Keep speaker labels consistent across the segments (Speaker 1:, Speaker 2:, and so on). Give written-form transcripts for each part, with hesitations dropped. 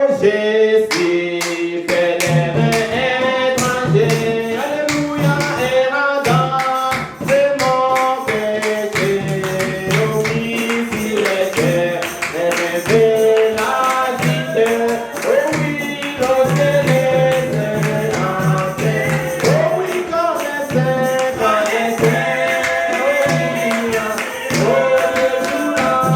Speaker 1: Je suis pèlerin étranger, alléluia, errant, c'est mon péché. Oui, si les terres rêvaient la cité, oh oui, lorsque les ailes entraient, oh oui, connaissez, oh oui, oh Jésus, lorsque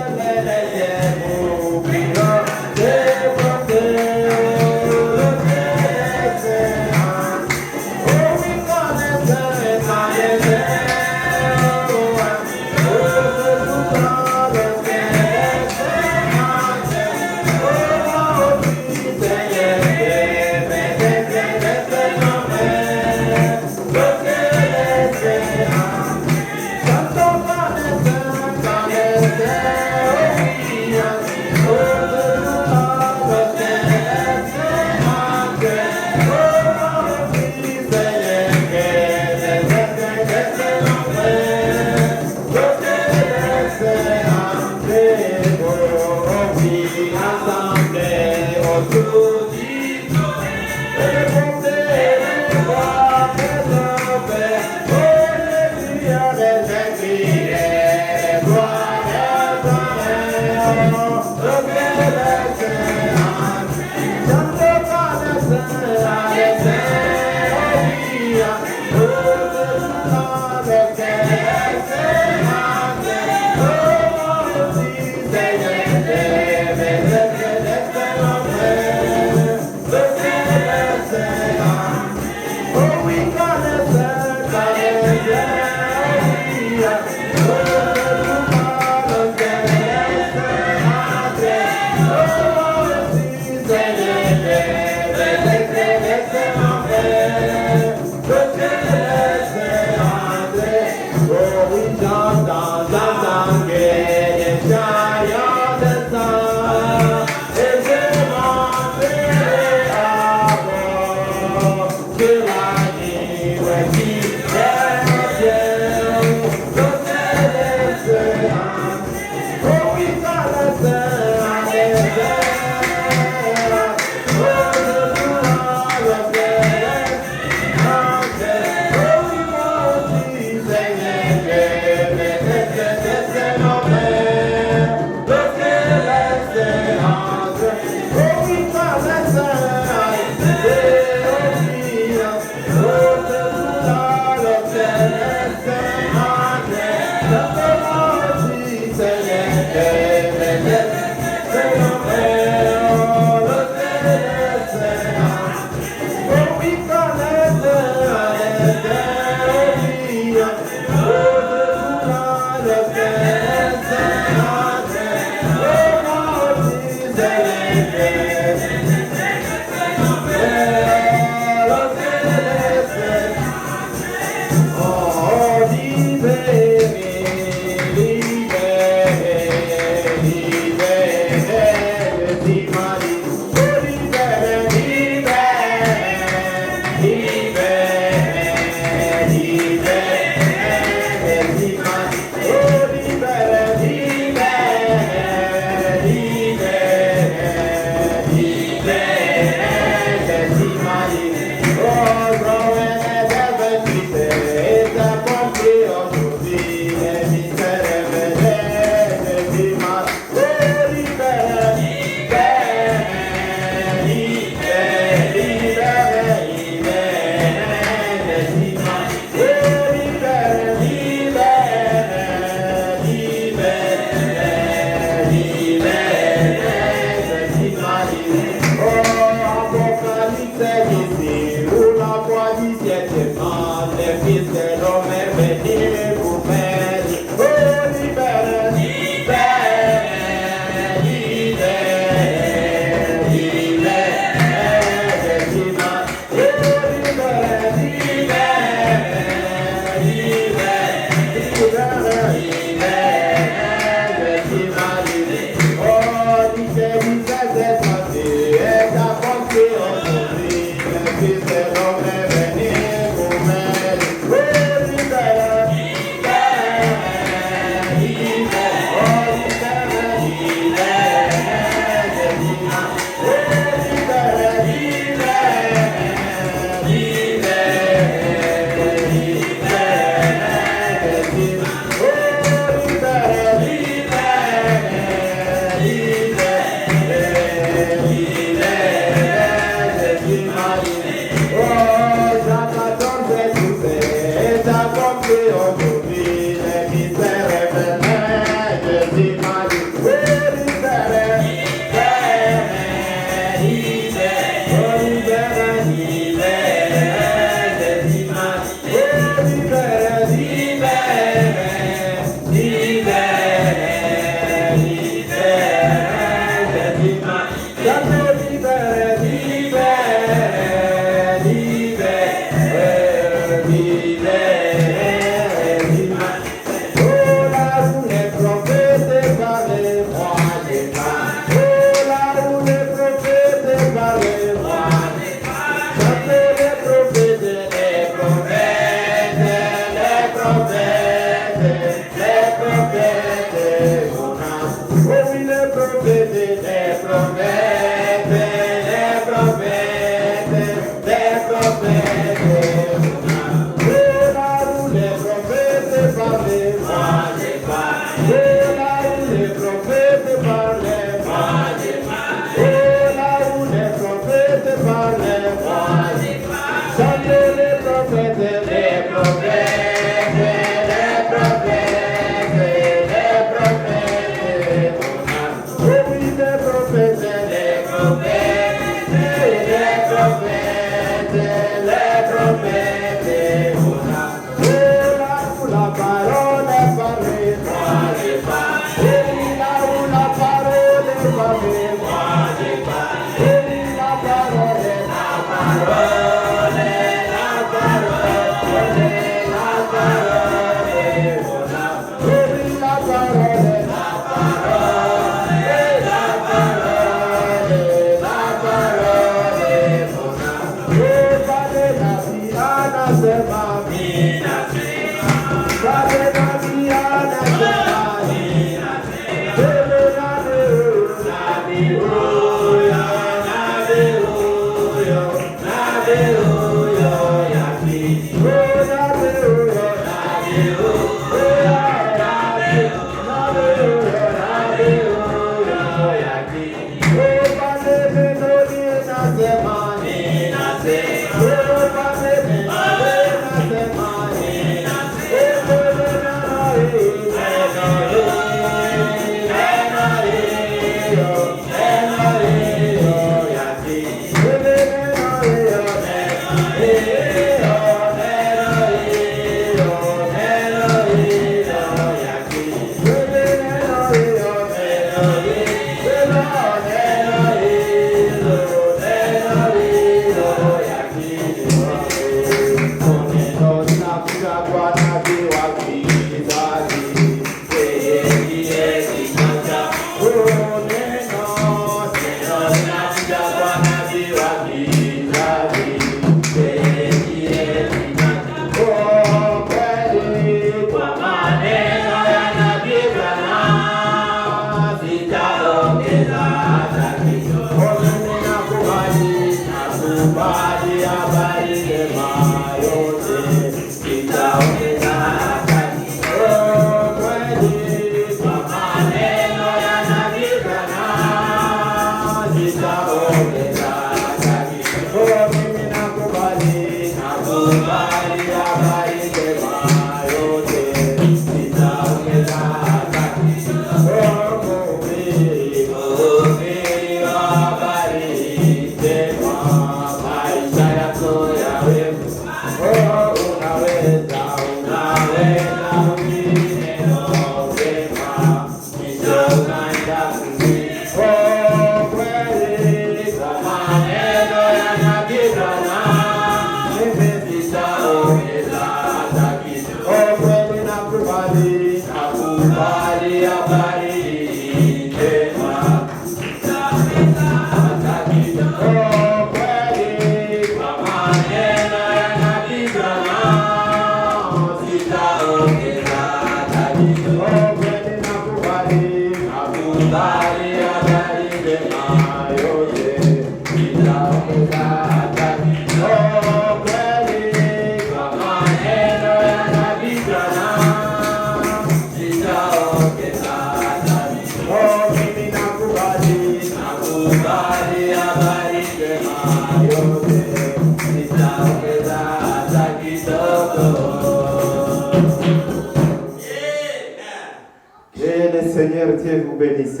Speaker 1: Seigneur Dieu vous bénisse.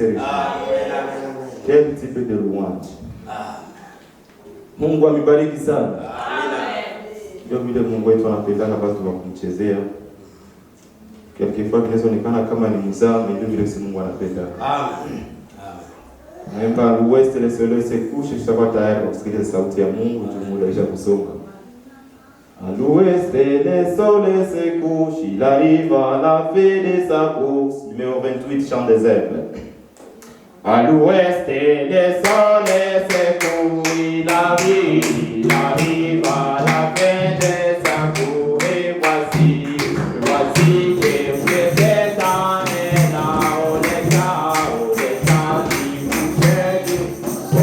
Speaker 1: Quel petit peu de louange. Mungu amebariki sana. Ndio vile Mungu wetu anapendana watu wa kumchezea. Quelquefois kinaonekana kama ni mzaa, ndio vile Mungu anapenda. Amen. Même par l'ouest, le soleil se couche, je suis tayari kusikiliza sauti ya Mungu, tumulisha kusonga. À l'ouest, le soleil se couche, il arrive à la fin de sa course. Numéro 28, chant des aigles. À l'ouest, le soleil se couche, il arrive à la fin de sa course. Et voici que vous êtes en là, on est là, qui vous fait. Oh,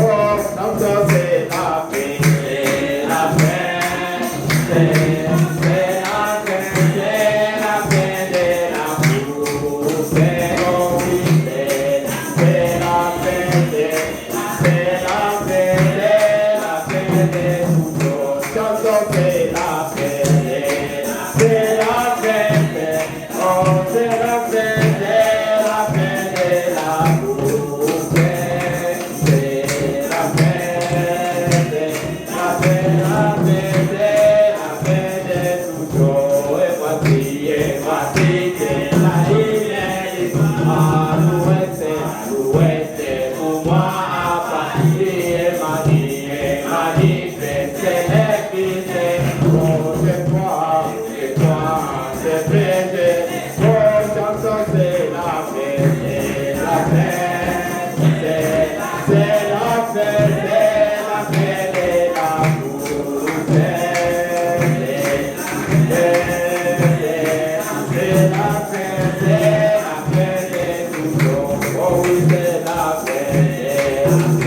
Speaker 1: donc c'est la fin, c'est la fin, c'est la fin, c'est la fin de la course. C'est la fin, c'est Amen.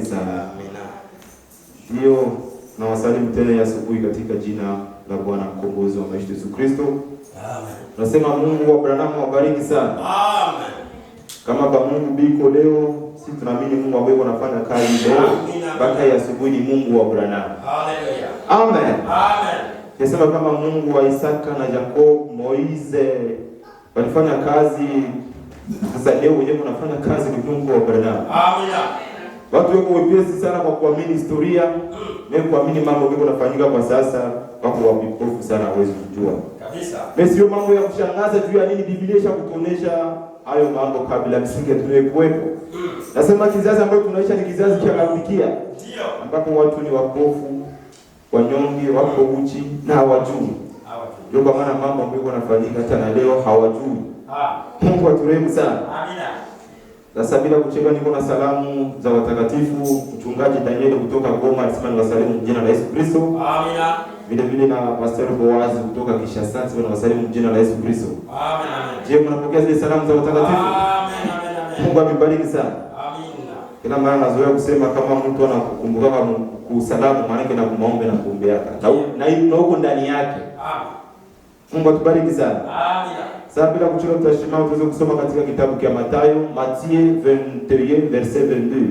Speaker 1: Sana. Ndio na wasalimu tena ya asubuhi katika jina la Bwana mkombozi wa maisha Yesu Kristo. Amen. Tunasema Mungu wa Abrahamu awabariki sana. Amen. Kama kwa Mungu biko leo, sisi tunaamini Mungu ambaye anafanya kazi leo mpaka ya asubuhi ni Mungu wa Abrahamu. Haleluya. Amen. Amen. Tunasema kama Mungu wa Isaka na Jacob, Moize walifanya kazi, sasa leo wenyewe wanafanya kazi ni Mungu wa Abrahamu. Amen. Watu wako wepesi sana kwa kuamini historia, na kuamini mambo yako yanafanyika kwa sasa, wako wapofu sana hawezi kujua. Kabisa. Basi sio mambo ya kushangaza juu ya nini Biblia ishakutonesha hayo mambo kabla msingi tuwekuwepo. Nasema kizazi ambacho tunaishi ni kizazi cha Laodikia. Ndio. Ambapo watu ni wapofu, wanyonge, wako uchi na hawajui. Ndio kwa maana mambo ambayo yanafanyika hata na leo hawajui. Mungu aturehemu sana. Amina. Sasa bila kucheka niko na salamu za watakatifu. Mchungaji Daniel kutoka Goma alisema niwasalimu jina la Yesu Kristo. Amina. Vile vile na Pastor Boaz kutoka Kinshasa alisema niwasalimu jina la Yesu Kristo. Amina. Je, mnapokea zile salamu za watakatifu? Amen. Mungu amebariki sana. Amina. Kila mara nazoea kusema kama mtu anakukumbuka kusalamu maana yake na kuomba na kuombea. Na huko ndani yake. Amen. Mungu atubariki sana. Amina. Sasa bila kuchelewa tutashimama tuweze kusoma katika kitabu cha Mathayo, Matthieu 21 verset 22.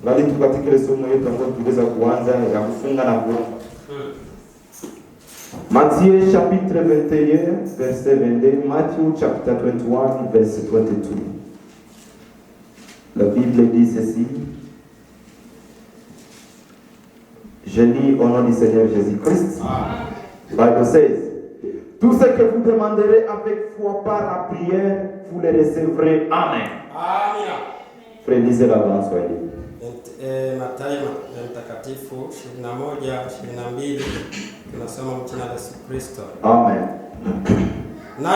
Speaker 1: Bali tukatika ile somo yetu ambayo tuweza kuanza ya kufunga na kuomba. Matthieu chapitre 21 verset 22, Matthieu chapter 21 verset 22. La Bible dit ceci. Je lis au nom du Seigneur Jésus-Christ. Bible says, tout ce que vous demanderez avec foi par la prière, vous le recevrez. Amen. Amen. Frère, lisez l'avance, soyez.
Speaker 2: Mathayo mtakatifu 21:22 tunasoma jina la Yesu Kristo.
Speaker 1: Amen.
Speaker 2: Na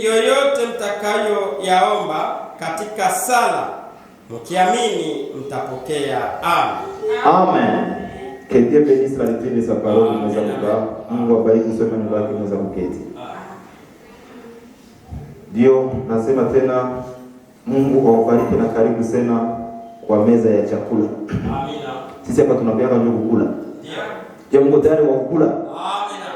Speaker 2: yoyote mtakayo yaomba katika sala mkiamini mtapokea. Amen.
Speaker 1: Amen. Que Dieu bénisse la lecture de sa parole. Mungu abariki kusoma neno lake mweza kuketi. Ndio nasema tena Mungu awabariki na karibu sana kwa meza ya chakula. Amina. Sisi hapa tunapeana ndio kukula. Ndio. Je, Mungu tayari wa kukula? Amina.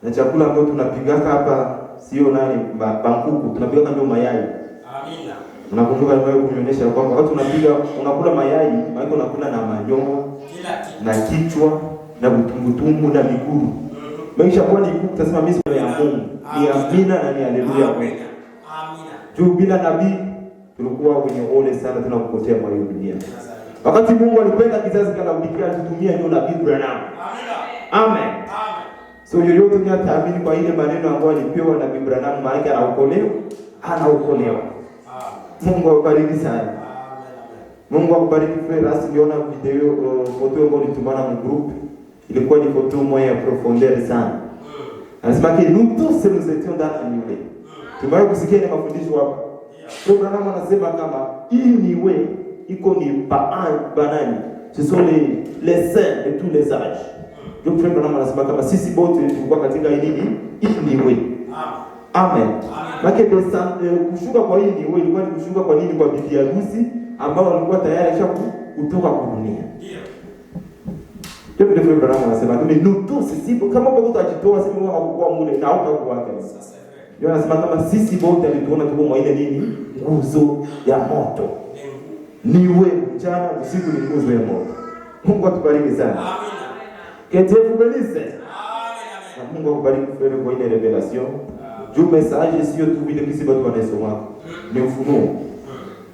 Speaker 1: Na chakula ambacho tunapigaka hapa sio nani bankuku, tunapigaka ndio mayai. Amina. Unakumbuka leo kuonyesha kwamba wakati unakula mayai, maana unakula na manyoya, na kichwa, na butumbutumbu na miguu. Maisha kwa ni kutasema mimi ya Mungu. Ni amina na ni haleluya. Amina. Juu bila nabii tulikuwa kwenye ole sana tunakupotea kwa hiyo dunia. Wakati Mungu alipenda kizazi cha Laodikia tutumia neno la Biblia nao. Amina. Amen. Amen. So yoyote mnaamini kwa ile maneno ambayo alipewa na Biblia nao maana yake anaokolewa. Mungu awabariki sana. Amen. Mungu awabariki frère. Rasi niona video foto ambayo nitumana mu group. Ilikuwa ni foto moja ya profondeur sana. Anasema que nous tous nous étions dans la nuée. Tumewahi kusikia ile mafundisho hapa. Abraham anasema kama hii niwe iko ni banani Ce sont les saints de tous les âges. Ndio frère Branham anasema kama sisi wote tulikuwa katika hii way. Amen. Maana kushuka kwa hii way ilikuwa ni kushuka kwa nini? Kwa bibi harusi ambao walikuwa tayari kutoka kwa dunia. Ndio frère Branham anasema nous tous sisi kama wewe utajitoa sisi wewe hakuwa mule na hautakuwa wake. Ndio anasema kama sisi wote tulituona tuko mwa ile nini? Nguzo ya moto. Niwe mchana usiku ni nguzo ya moto. Mungu atubariki sana. Amina. Que Dieu vous bénisse. Amen. Mungu akubariki frère kwa ile revelation. Juu message sio tu vile kisi watu wanasoma. Ni ufunuo.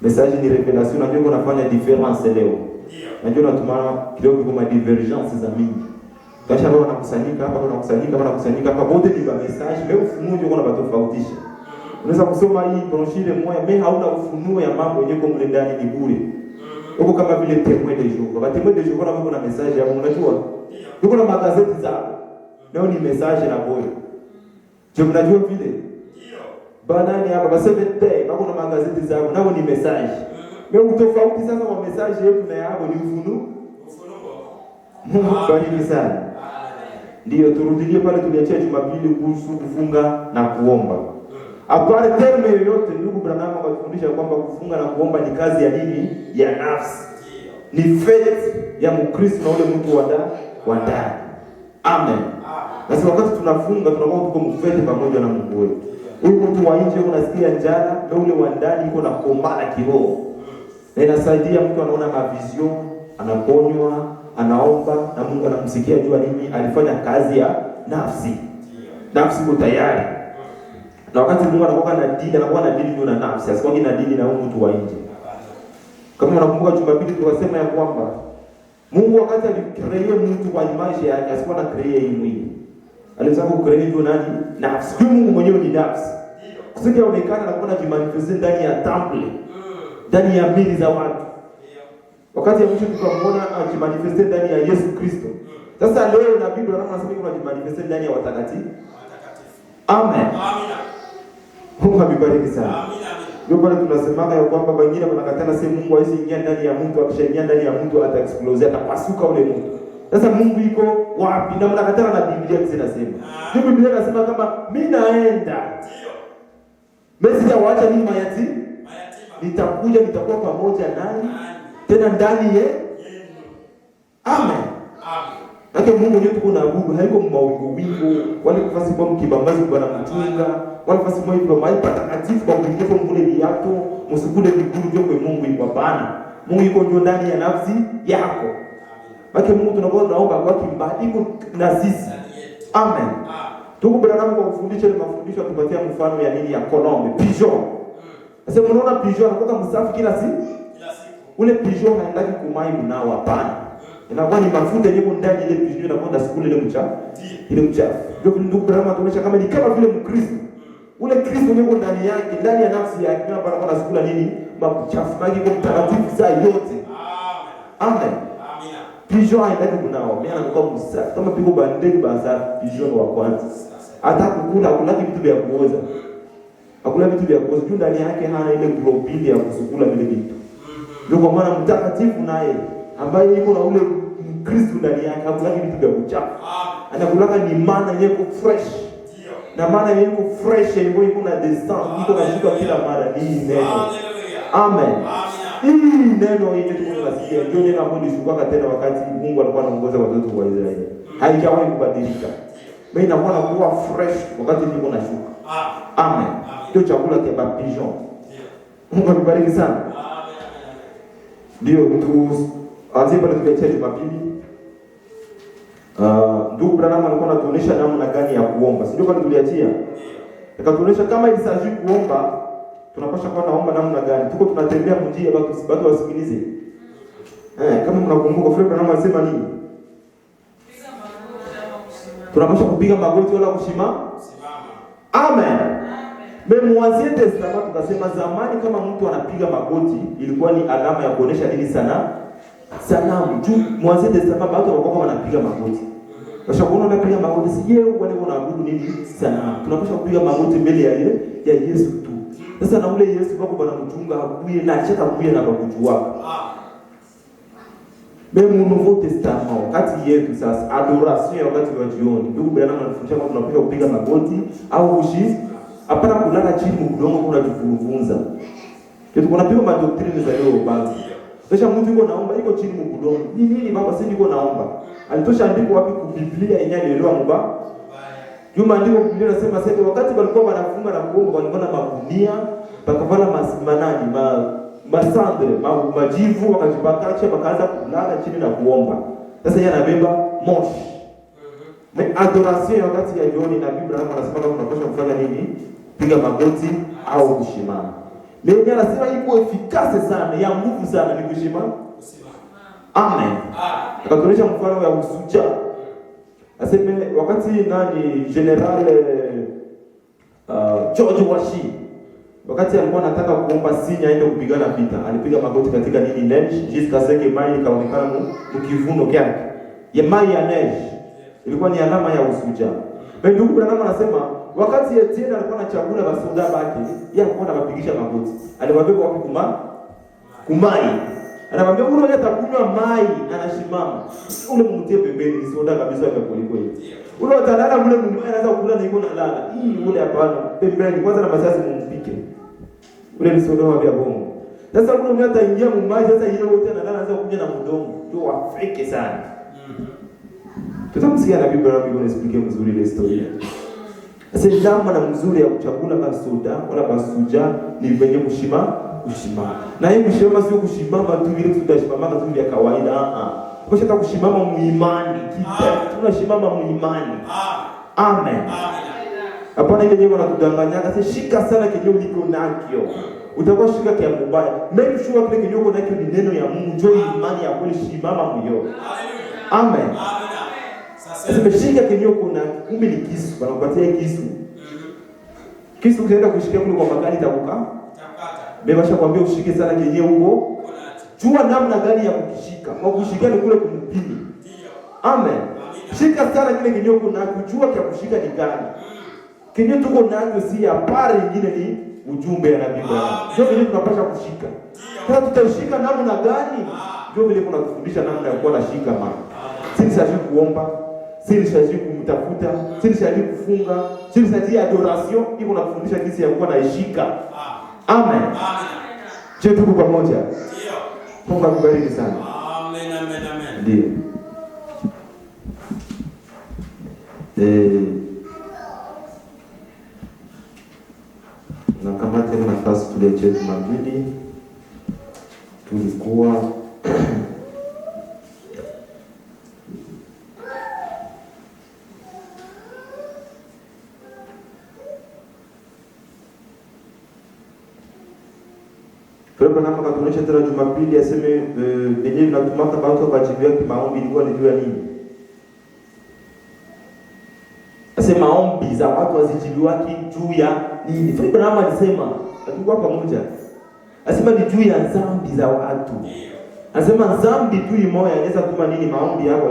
Speaker 1: Message ni revelation na ndio kunafanya difference leo. Ndio natumana kidogo kama divergence za mingi. Kasha wao wanakusanyika hapa wote ni message, leo ufunuo ndio kuna batofautisha. Unaweza kusoma hii brochure moja, mais hauna ufunuo ya mambo yenyewe kwa mle ndani ni bure. Uko kama vile témoin de Jéhovah. Ba témoin de Jéhovah na kuna message hapo unajua. Uko na magazeti zao. Leo ni message na boyo. Je, mnajua vile? Ndio. Banani hapa ba 7 day, bako na magazeti zao, nao ni message. Mais utofauti sasa wa message yetu na yao ni ufunuo. Mungu bariki sana. Ndio turudilie pale tuliachia Jumapili kuhusu kufunga na kuomba. Apare terme yoyote ndugu Branham akatufundisha kwamba kufunga na kuomba ni kazi ya nini? Ya nafsi. Ni faith ya Mkristo na ule mtu wa ndani. Amen. Basi wakati tunafunga tunakuwa tuko mfaith pamoja na Mungu wetu. Huyu mtu wa nje unasikia njala na ule wa ndani yuko na kombana kiroho. Na inasaidia mtu anaona mavision, anaponywa, anaomba na Mungu anamsikia jua nini alifanya kazi ya nafsi. Nafsi iko tayari. Na wakati Mungu anakuwa na dini ndio na nafsi, asikuwa na dini na mtu wa nje. Kama unakumbuka Jumapili tukasema ya kwamba Mungu wakati alicreate mtu kwa image yake, asikuwa na create yeye mwili. Alitaka kucreate ndio nani? Nafsi. Mungu mwenyewe ni nafsi. Kusudi aonekane na kuona jimanifeste ndani ya temple. Ndani ya mili za watu. Wakati ya mwisho tukamwona ajimanifeste ndani ya Yesu Kristo. Sasa leo na Biblia anasema kuna ajimanifeste ndani ya watakatifu. Amen. Amina. Mungu amebariki sana. Amina. Ndio pale tunasemaga ya kwamba wengine wanakatana sema Mungu hawezi ingia ndani ya mtu, akishaingia ndani ya mtu ataexplode, atapasuka ule mtu. Sasa Mungu yuko wapi? Na mnakatana na Biblia zinasema. Ndio Biblia inasema kama mimi naenda. Ndio. Mimi sitawaacha ninyi mayatima. Nitakuja nitakuwa pamoja nanyi tena ndani yenu. Amen. Amen. Hata Mungu ndio tuko na Mungu, haiko mawingu wale kufasi kwa mkibambazi kwa na mchunga, wale kufasi kwa hivyo mahali patakatifu kwa kuingia kwa mule viato, msikule miguu ndio kwa Mungu iko hapana. Mungu yuko ndio ndani ya nafsi yako. Hata Mungu tunakuwa tunaomba kwa kimbali iko na sisi. Amen. Tuko Branham kwa kufundisha mafundisho tupatia mfano ya nini ya kolombe, pigeon. Sasa unaona pigeon anakuwa msafi kila siku. Ule pigeon haendaki kumai mnao hapana. Inakuwa ni mafuta yako ndani ile pigeon inakwenda siku ile mchafu. Ile mchafu. Ndio Branham atuonyesha kama ni kama vile Mkristo. Ule Kristo yuko ndani yake, ndani ya nafsi yake, na bado anakula nini? Machafu. Maji kwa mtakatifu saa yote. Amen. Amina. Pigeon haendaki kunao, mimi anakuwa msafi. Kama pigo bandeni basa pigeon wa kwanza. Hata kukula kulaki vitu vya kuoza. Hakuna vitu vya kuoza. Ndani yake hana ile globuli ya kusukula vile vitu. Ndio kwa maana mtakatifu naye ambaye yuko na ule Kristo ndani yake hakuna vitu vya uchafu. Anakulaka ni maana yako fresh. Ndio. Na maana yako fresh yuko na distance, yuko na shuka kila mara ni neno. Amen. Hii neno hili tunasikia ndio neno ambalo lishuka tena wakati Mungu alikuwa anaongoza watoto wa Israeli. Haijawahi kubadilika. Mimi inakuwa na kuwa fresh wakati niko na shuka. Amen. Ndio chakula cha pigeon. Mungu amebariki sana. Ndio mtu azipa tukiachia Jumapili. Ndugu Branham alikuwa anatuonyesha namna gani ya kuomba. Sio kama tuliachia. Akatuonyesha kama ilisaji kuomba, tunapaswa kuwa naomba namna gani. Tuko tunatembea mjia watu wasikilize. Kama mnakumbuka Fred Branham alisema nini? Tunapaswa kupiga magoti wala kusimama. Amen. Mimi Ancien Testament tukasema zamani kama mtu anapiga magoti ilikuwa ni alama ya kuonesha nini sana? Sanamu. Juu Ancien Testament watu walikuwa wanapiga magoti. Kisha kuona wanapiga magoti sije wale wanaabudu nini? Sanamu. Tunapaswa kupiga magoti mbele ya ile ya Yesu tu. Sasa na ule Yesu bako bana mchunga akuye na achaka kuye na bakujua. Même au Nouveau Testament, wakati yetu sasa adoration wakati wa jioni. Ndugu Branham anafundisha kwamba tunapiga kupiga magoti au kushi. Hapana kulala chini mudongo kuna kufuruvunza. Kitu kuna piga madoktrine za leo basi. Kisha mtu yuko naomba yuko chini mudongo. Ni nini baba sisi niko naomba? Alitosha andiko wapi ku Biblia yenyewe alielewa mbaya? Juma andiko Biblia nasema sasa wakati walikuwa wanafunga na kuomba walikuwa na magunia, bakavala manani, masandre, majivu wakajipakacha bakaanza kulala chini na kuomba. Sasa yeye anabeba moshi. Na adoration wakati ya jioni na Biblia anasema kama tunapaswa kufanya nini? Piga magoti au kushimama. Leo anasema iko efikase sana, ya nguvu sana ni kushimama. Amen. Akatuonyesha mfano wa usuja. Aseme wakati nani General George Washi wakati alikuwa anataka kuomba sinya aende kupigana vita, alipiga magoti katika nini neige, jiska seke mai kaonekana mkivuno kyake. Ya mai ya neige ilikuwa ni alama ya usuja. Ndugu Branham anasema wakati Etienne alikuwa anachagua basoda bake, yeye alikuwa anapigisha magoti. Aliwaambia wapi kumai. Anamwambia ule mmoja atakunywa mai anashimama. Ule mtie pembeni ni soda kabisa ya kweli. Ule atalala ule mmoja anaanza kula na yuko nalala. Hii ule hapana pembeni kwanza na masasi mumpike. Ule ni soda wa bongo. Sasa ule mmoja ataingia mumai sasa yeye wote analala anaanza kunywa na mdomo. Ndio wafike sana. Tutamsikia na Biblia yangu inasikia mzuri ile historia. Sasa ndama na mzuri ya kuchakula basoda wala basuja ni venye kushimama. Na hii kushimama sio kushimama tu vile tutashimama tu vya kawaida. Kwa sababu kushimama muimani, tunashimama muimani. Amen. Hapana ile jengo la kudanganya, sasa shika sana kinyo liko nakyo. Utakuwa shika kia mbaya. Make sure kile kinyo uko nakyo ni neno ya Mungu, njoo imani ya kweli shimama moyo. Amen. Sasa shika kinyo uko na kumbe ni kisu, wanakupatia kisu. Kisu ukienda kushika kule kwa magari itakuka. Bebasha kwambia ushike sana kenye huko. Jua namna gani ya kukishika. Kwa kushika ni kule kumpini. Amen. Shika sana kile kenye huko na kujua kia kushika ni gani. Kenye tuko nacho si ya pare nyingine ni ujumbe ya nabii Bwana. Sio vile tunapaswa kushika. Sasa tutashika namna gani? Ndio vile kuna kufundisha namna ya kuwa na shika mama. Sisi sasa kuomba, sisi sasa kumtafuta, sisi sasa kufunga, sisi sasa adoration, hivyo tunafundisha jinsi ya kuwa na shika. Amen. Je, tuko pamoja? Ndio. Mungu akubariki sana.
Speaker 2: Amen, amen, amen.
Speaker 1: Ndio. Na kama tena nafasi tuleche Jumapili tulikuwa Kwa nini katuonyesha tena Jumapili aseme yenyewe tunatumaka watu wajibia kimaombi ilikuwa ni juu ya nini? Asema maombi za watu wazijibiwa juu ya nini? Kwa nini alisema tulikuwa pamoja? Asema ni juu ya dhambi za watu. Asema dhambi tu moja inaweza kutuma nini maombi yako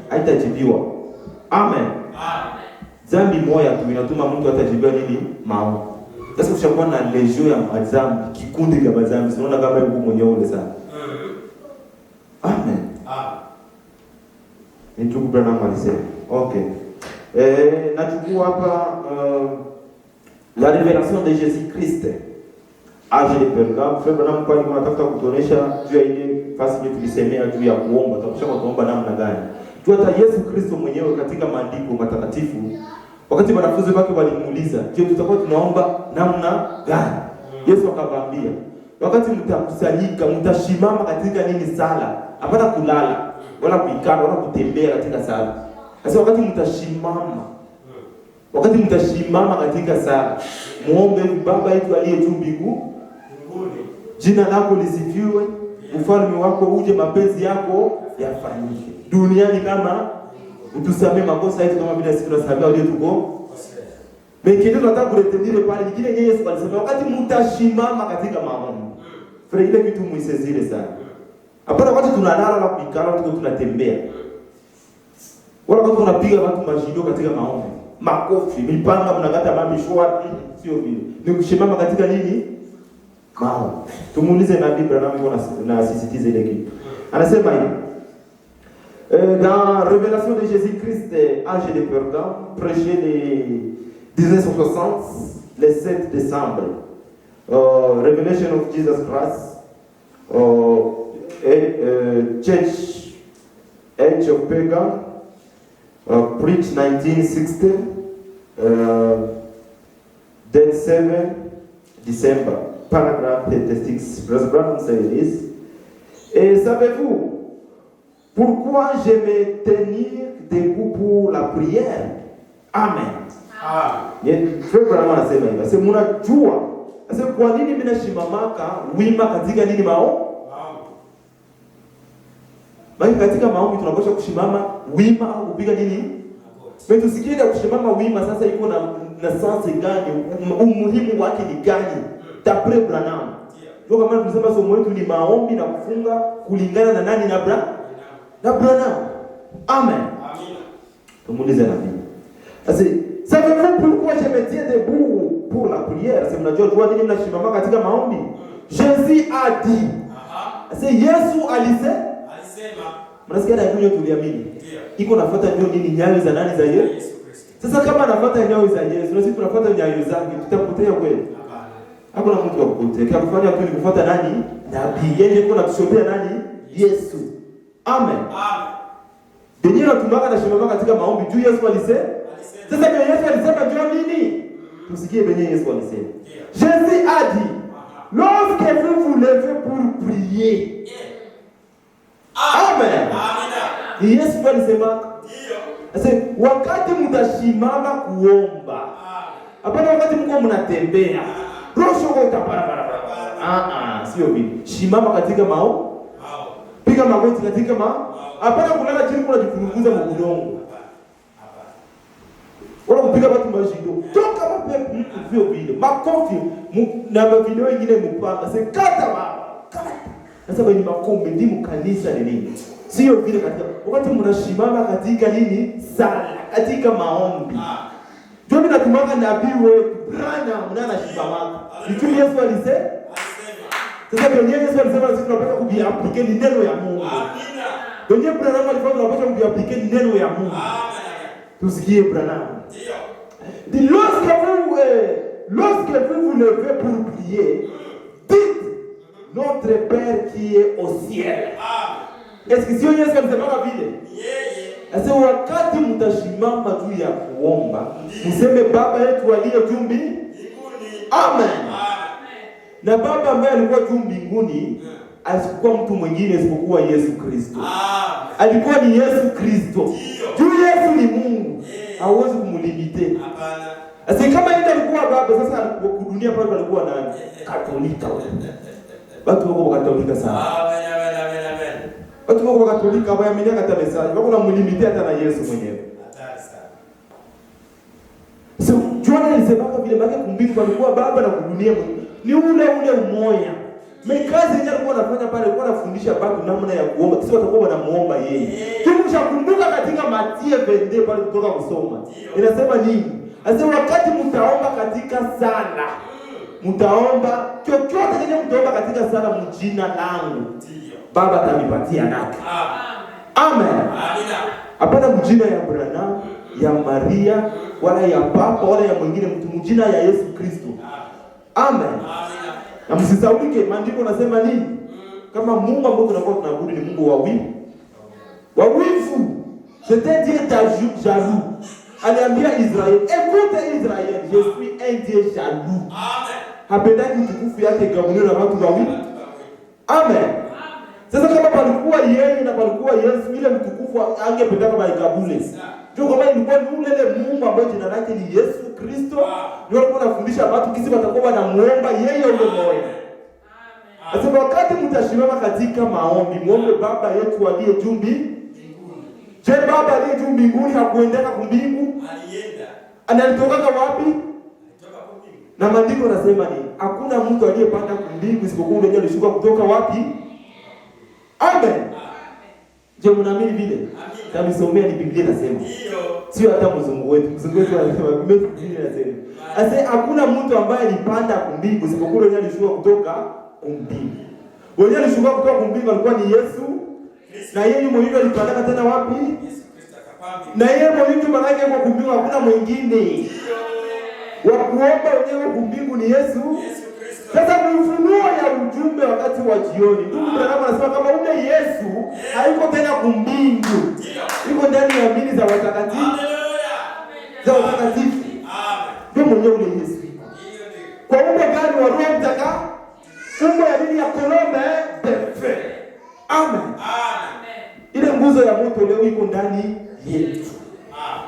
Speaker 1: haitajibiwa. Amen. Dhambi moja tu inatuma mtu atajibiwa nini maombi. Sasa ushakuwa na lejio ya madhambi, kikundi cha madhambi, unaona kama yuko mwenyewe ule sana. Amen. Ni ndugu Branham alisema. Okay. Nachukua hapa la révélation de Jésus-Christ. Age de Pergame, Frère Branham kwa nini anatafuta kutuonesha juu ya ile fasi yetu tulisemea juu ya kuomba, tunakusema kuomba namna gani. Juu hata Yesu Kristo mwenyewe katika maandiko matakatifu wakati wanafunzi wake walimuuliza, "Je, tutakuwa tunaomba namna gani?" Yesu akawaambia, "Wakati mtakusanyika, mtashimama katika nini sala? Hapana kulala, wala kuikaa, wala kutembea katika sala." Sasa wakati mtashimama katika sala, muombe Baba yetu aliye juu mbinguni, jina lako lisifiwe, ufalme wako uje, mapenzi yako yafanyike duniani kama utusamee makosa yetu kama vile sisi tunasamea walio tuko. Mekini tunataka kuretenire pale nyingine Yesu alisema wakati mtashimama katika maombi. Frère ile kitu muisezile sana. Hapana wakati tunalala na kuikala tuko tunatembea. Wala wakati tunapiga watu majido katika maombi. Makofi, mipanga mnakata mamishwa sio vile. Ni kushimama katika nini? Maombi. Tumuulize nabii Branham na asisitize ile kitu. Anasema hivi. Dans Révélation de Jésus-Christ, âge de Pergame, prêché le 1960, le 7 décembre. Revelation of Jesus Christ, Church Age of Pergame, preached 1960, date 7 December, paragraph 36. Brother Branham says this. Et savez-vous pourquoi je me tenir debout pour la prière? Amen. Frère Branham anasema hivi. Sasa mnajua, sasa kwa nini mimi nashimamaka wima katika nini Maana katika maombi tunapaswa kushimama wima au kupiga nini? Magoti. Tusikienda kushimama wima sasa iko na sense gani? Umuhimu wake ni gani? D'après Branham. Ndio kama tunasema somo letu ni maombi na kufunga kulingana na nani na Branham. Amen. Amina. Tumuulize nabii. Sasa savez-vous pourquoi je me tiens debout pour la prière? Sasa mnajua nini mnashimama katika maombi? Jésus a dit. Sasa Yesu alisema. Mnasikia na hiyo tuliamini. Iko nafuata ndio nini nyayo za nani za Yesu Kristo. Sasa kama anafuata nyayo za Yesu, na sisi tunafuata nyayo zake, tutapotea kweli? Hakuna mtu wa kupotea. Kufanya tu ni kufuata nani? Nabii. Yeye yuko anatushotea nani? Yesu. Amen. Amen. Ndio tunataka na shimama katika maombi juu Yesu alisema. Sasa ndio Yesu alisema ndio nini? Tusikie benye Yesu alisema. Jésus a dit, lorsque vous vous levez pour prier. Amen. Amina. Yesu alisema ndio. Sasa wakati mtashimama kuomba. Hapana wakati mko mnatembea. Roho shoko utapara. Sio hivi. Shimama katika maombi. Piga magoti katika hapana kulala chini kuna jifunguza mudongo. Wala kupiga watu majido. Toka mapepo vio vile. Makofi na video wengine mpanga. Sekata baba. Sasa bali makombe ndimu kanisa ni nini? Sio vile katika wakati mnashimama katika nini? Sala, katika maombi. Ndio mimi natumanga nabii wetu Branham mnanashimama. Ni Yesu alisema. Sasa ndio Yesu alisema sisi tunapaswa kujiaplike ni neno ya Mungu. Amina. Ndio Branham alifanya tunapaswa kujiaplike ni neno ya Mungu. Amen. Tusikie Branham. Ndio. Lorsque vous vous levez pour prier, dites notre Père qui est au ciel. Est-ce que sio Yesu alisema vile? Sasa wakati mtashimama juu ya kuomba, mseme Baba yetu aliye juu mbinguni. Amen. Na Baba ambaye alikuwa juu mbinguni asikuwa mtu mwingine isipokuwa Yesu Kristo. Alikuwa ni Yesu Kristo. Juu Yesu ni Mungu. Hauwezi kumlimite. Hapana. Sasa kama yeye alikuwa Baba, sasa dunia pale alikuwa nani? Katolika. Watu wako Katolika sana. Amen. Watu wako Katolika waamini hata message. Wako na mlimite hata na Yesu mwenyewe. Hatari sana. So Joana alisema vile baba kumbingu alikuwa Baba na kudunia ni ule umoja. Mekazi yenyewe alikuwa anafanya pale, alikuwa anafundisha watu namna ya kuomba. Sisi watakuwa wanamuomba yeye. Tumshakumbuka katika Mathayo 22 pale kutoka kusoma. Inasema nini? Anasema wakati mtaomba katika sala, mtaomba chochote chenye mtaomba katika sala mjina langu. Baba atanipatia nako. Amen. Amina. Hapana mjina ya Branham, ya Maria, wala ya Papa, wala ya mwingine mtu, mjina ya Yesu Kristo. Amen. Amina. Na msisaulike maandiko nasema nini? Kama Mungu ambaye tunakuwa tunaabudu ni Mungu wa wivu. Wa wivu. C'était Dieu jaloux. Aliambia Israeli, écoute Israël, je suis un Dieu jaloux. Amen. Hapendaki utukufu yake gamuniwe na watu wa wivu. Amen. Sasa kama palikuwa yeye na palikuwa Yesu, ile mtukufu angependa kama ikabule. Ndio kama ilikuwa ni ule Mungu ambaye jina lake ni Yesu Kristo. Ndio alikuwa anafundisha watu kisi watakuwa wanamuomba yeye yule moyo. Sasa wakati mtashimama katika maombi, muombe Baba yetu aliye juu mbinguni. Je, Baba aliye juu mbinguni hakuendeka kumbingu? Alienda. Analitoka wapi? Alitoka kumbingu. Na maandiko nasema ni hakuna mtu aliyepanda kumbingu isipokuwa yeye alishuka kutoka wapi? Amen. Je, mnaamini vile? Amina. Kamisomea ni Biblia inasema. Ndio. Sio hata mzungu wetu. Mzungu wetu anasema Biblia inasema. Asa hakuna mtu ambaye alipanda kumbingu isipokuwa yeye alishuka kutoka kumbingu. Yeye alishuka kutoka kumbingu alikuwa ni Yesu Na yeye mwenyewe alipanda tena wapi?
Speaker 2: Yesu Kristo akapanda.
Speaker 1: Na yeye mwenyewe manake yuko kumbingu, hakuna mwingine. Wa kuomba wenyewe kumbingu ni Yesu. Sasa mfunuo ya ujumbe wakati wa jioni. Ndugu Branham anasema kama ule Yesu haiko tena kumbingu. Yuko ndani ya mili za watakatifu. Haleluya. Za watakatifu. Amen. Ndio mwenyewe ule Yesu. Kwa umbo gani wa Roho Mtakatifu? Umbo ya nini ya kolombe de feu. Amen. Amen. Ile nguzo ya moto leo iko ndani yetu.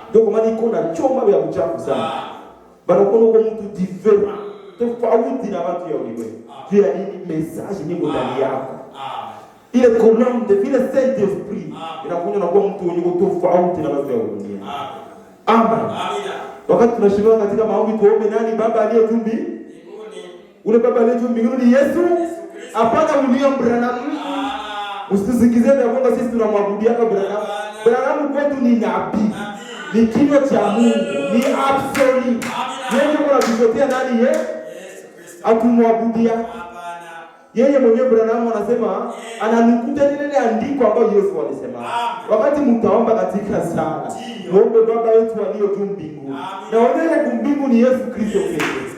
Speaker 1: Ndio kwa maana iko na choma ya uchafu sana. Bado kuna mtu different. Tofauti na watu ya ulimwengu. Juu ya nini? Message ni ndani yako. Ile colonne de vile Saint Esprit inakuja na kuwa mtu mwenye tofauti na watu ya ulimwengu. Amen. Amina. Wakati tunashiriki katika maombi tuombe nani? Baba aliye juu mbinguni. Ule Baba aliye juu mbinguni ni Yesu. Hapana William Branham. Usisikize ya kwamba sisi tunamwabudia kwa Branham. Branham kwetu ni nabii. Ni kinywa cha Mungu. Ni absolute. Yeye kwa kusotea nani yeye? Atumwabudia. Yeye mwenyewe Branham anasema ananukuta lile andiko ambalo Yesu alisema. Wakati mtaomba katika sala, muombe Baba yetu aliye juu mbinguni. Na wale mbingu ni Yesu Kristo mwenyewe.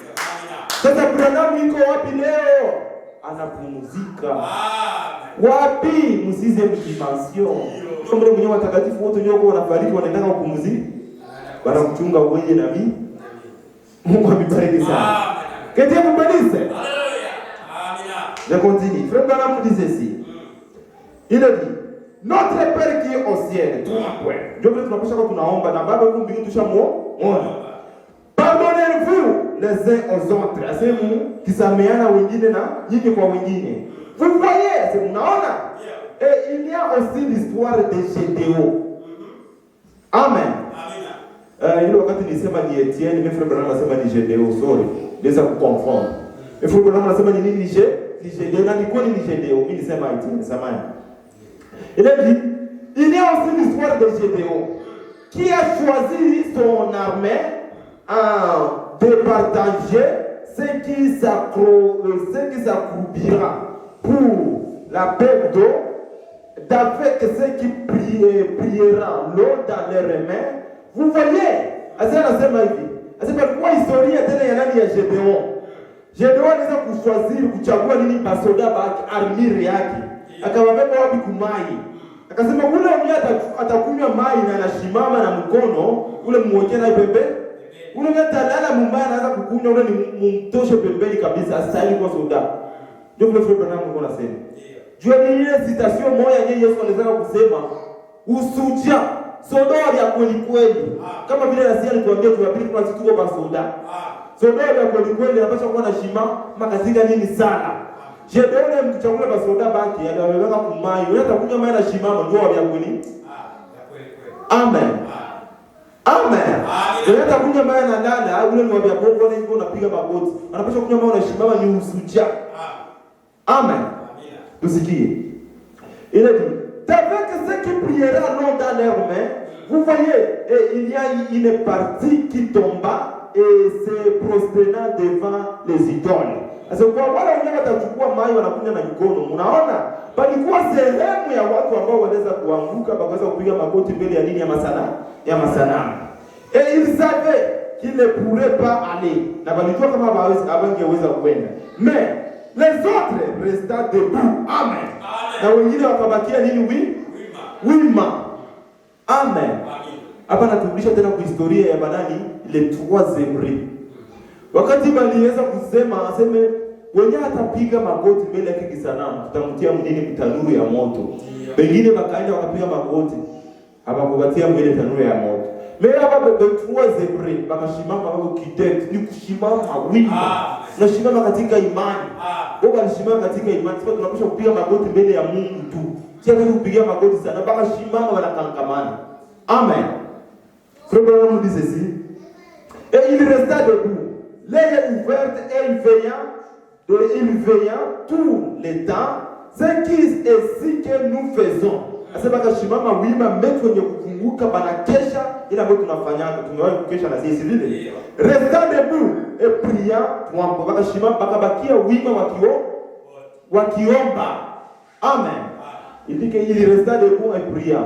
Speaker 1: Sasa Branham yuko wapi leo? Anapumzika. Wapi? Msize mdimension. Ndio mwenyewe watakatifu wote ndio wanafariki wanaenda kupumzika. Wanamchunga wewe na mimi. Mungu amebariki sana. Qu'est-ce que vous bénisse? Alléluia. Amen. Je continue. Frère Branham disait ceci. Il a dit, notre Père qui est au ciel, Dieu veut tunapasha kwa tunaomba na Baba yuko mbinguni tushamuona. Pardonnez-vous les uns aux autres. Asemu kisameana wengine na nyinyi kwa wengine. Vous voyez, c'est mnaona? Et il y a aussi l'histoire de Gédéon. Amen. Ile wakati nilisema ni Etienne, mimi Frère Branham anasema ni Gédéon, sorry. Naweza kuconfond. Frère Branham anasema ni nini ni Gédéon, na ni kweli ni Gédéon, mimi nilisema Etienne, samani. Il a dit, il y a aussi l'histoire de Gédéon qui a choisi son armée en départager ce qui s'accroupira pour la paix d'eau, d'avec ceux qui prieront l'eau dans leurs mains. Vous voyez, anasema hivi. Anasema kwa historia tena ya nani ya Gédéon. Gédéon anaweza kuchagua nini basoda baki armire yake. Akawabeba wapi kumai. Akasema ule mmoja atakunywa mai na anashimama na mkono, ule mmoja na pembe. Ule mmoja atalala mbaya anaanza kukunywa, ule ni mtoshe pembeni kabisa, asali kwa soda. Ndio vile Frère Branham anasema. Jua ni ile citation moja yenye Yesu alizaka kusema, usuja soda ya kweli kweli. Kama vile Yesu alituambia tuwapili kwa sisi tuko basoda. Soda ya kweli kweli anapaswa kuwa na shima makaziga nini sana. Gédéon mkichagua basoda baki anaweka kumai, wewe utakunywa mai na shimama ndio ya kweli. Amen. Amen. Wewe utakunywa mai na ndala, ule ni wa bongo na hivyo unapiga magoti. Anapaswa kunywa mai na shimama ni usuja. Amen. Tusikie. Il a dit, avec ceux qui prieront non dans leurs mains, vous voyez, et il y a une partie qui tomba et se prosterna devant les idoles. Sasa kwa wale wenyewe watachukua maji wanakunywa na mikono. Unaona? Palikuwa sehemu ya watu ambao wanaweza kuanguka bakaweza kupiga magoti mbele ya nini ya masanamu. Et ils savaient qu'ils ne pourraient pas aller. Na walijua kama hawangeweza kwenda. Mais les autres restaient debout. Amen. Na wengine wakabakia nini wima. Amen. Hapa naturudisha tena kwa historia ya banani le troisième rite. Wakati baliweza kusema aseme wenyewe atapiga magoti mbele ya kisanamu, tutamtia mdini mtanuru ya moto. Wengine wakaenda wakapiga magoti, hawakubatia mbele tanuru ya moto. Leo hapa troisième rite bakashimama hapo kidet, ni kushimama wima. Tunashimama katika imani. Wao walishimama katika imani, sasa tunapaswa kupiga magoti mbele ya Mungu tu. Sio kupiga magoti sana, bakashimama wanakangamana. Amen. Frère Branham dit ceci. Et il resta debout, l'œil ouvert et il veillant tout le temps, ce qui est ce que nous faisons. Asema kashimama wima metu wenye kufunguka banakesha ila ambayo tunafanyanga tumewahi kukesha na sisi vile. Resta debout et priant mwambo bakashimama bakabakia wima wakiomba. Amen. Il dit qu'il resta debout et pria.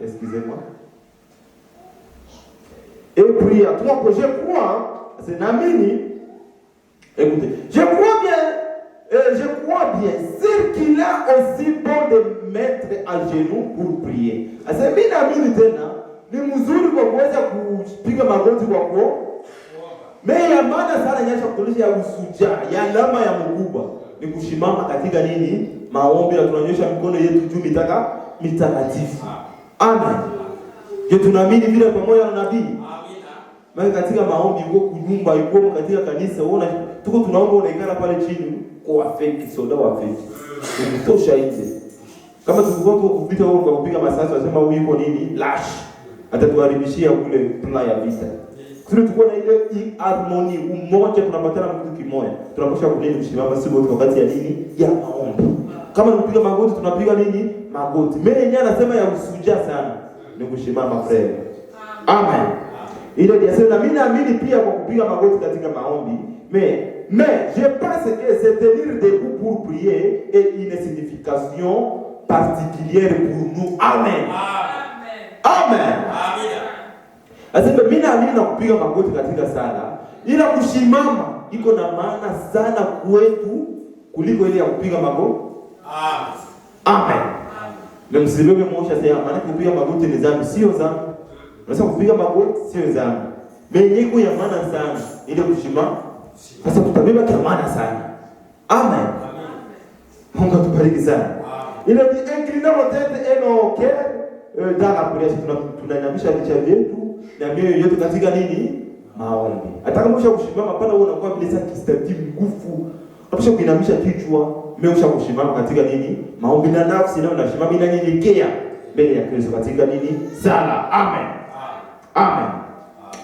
Speaker 1: Excusez-moi. Et pria. Donc, je crois, c'est Namini. Écoutez, je crois bien, c'est qu'il a aussi bon de mettre à genoux pour prier. C'est Namini tena, ni mzuri kwa kuweza kupiga magoti kwako. Mais ya maana sana nyasha kuonyesha ya usuja, ya alama ya mkubwa. Ni kushimama katika nini? Maombi, na tunanyosha mikono yetu juu mitakatifu. Amen. Je, tunaamini vile pamoja na nabii? Maana katika maombi uko kunyumba, uko katika kanisa, unaona tuko tunaomba unaikana pale chini kwa fake soda wa fake. Ukitosha nje. Kama tulikuwa kupita wao kwa kupiga masasi wasema huyu yuko nini? Lash. Atatuharibishia kule plan ya vita. Sisi tuko na ile harmony, umoja, tunapatana kitu kimoja. Tunaposha kuneni kusimama sisi wote wakati ya nini? Ya maombi. Kama tunapiga magoti tunapiga nini? Magoti. Mimi yenyewe anasema ya usuja sana. Ni kusimama frère. Amen. Ile dia sema mimi naamini pia kwa kupiga magoti katika maombi, mais je pense que se tenir debout pour prier est une signification particulière pour nous. Amen. Amen. Amen. Asema mimi naamini na kupiga magoti katika sala, ila kusimama iko na maana sana kwetu kuliko ile ya kupiga magoti. Amen. Na msiloge mosha sema maana kupiga magoti ni dhambi, sio dhambi. Unaweza kupiga magoti sio dhambi. Menyeko ya maana sana ile kusimama. Sasa tutabeba kwa maana sana. Amen. Mungu atubariki sana. Ile incliner nos têtes et nos cœurs dans la prière, tunanyamisha vichwa vyetu na mioyo yetu katika nini? Maombi. Hata kama kusimama pale unakuwa bila kistati nguvu. Unaposha kuinamisha kichwa, mmeusha kusimama katika nini? Maombi, na nafsi nayo inasimama inanyenyekea mbele ya Kristo katika nini? Sala. Amen. Amen.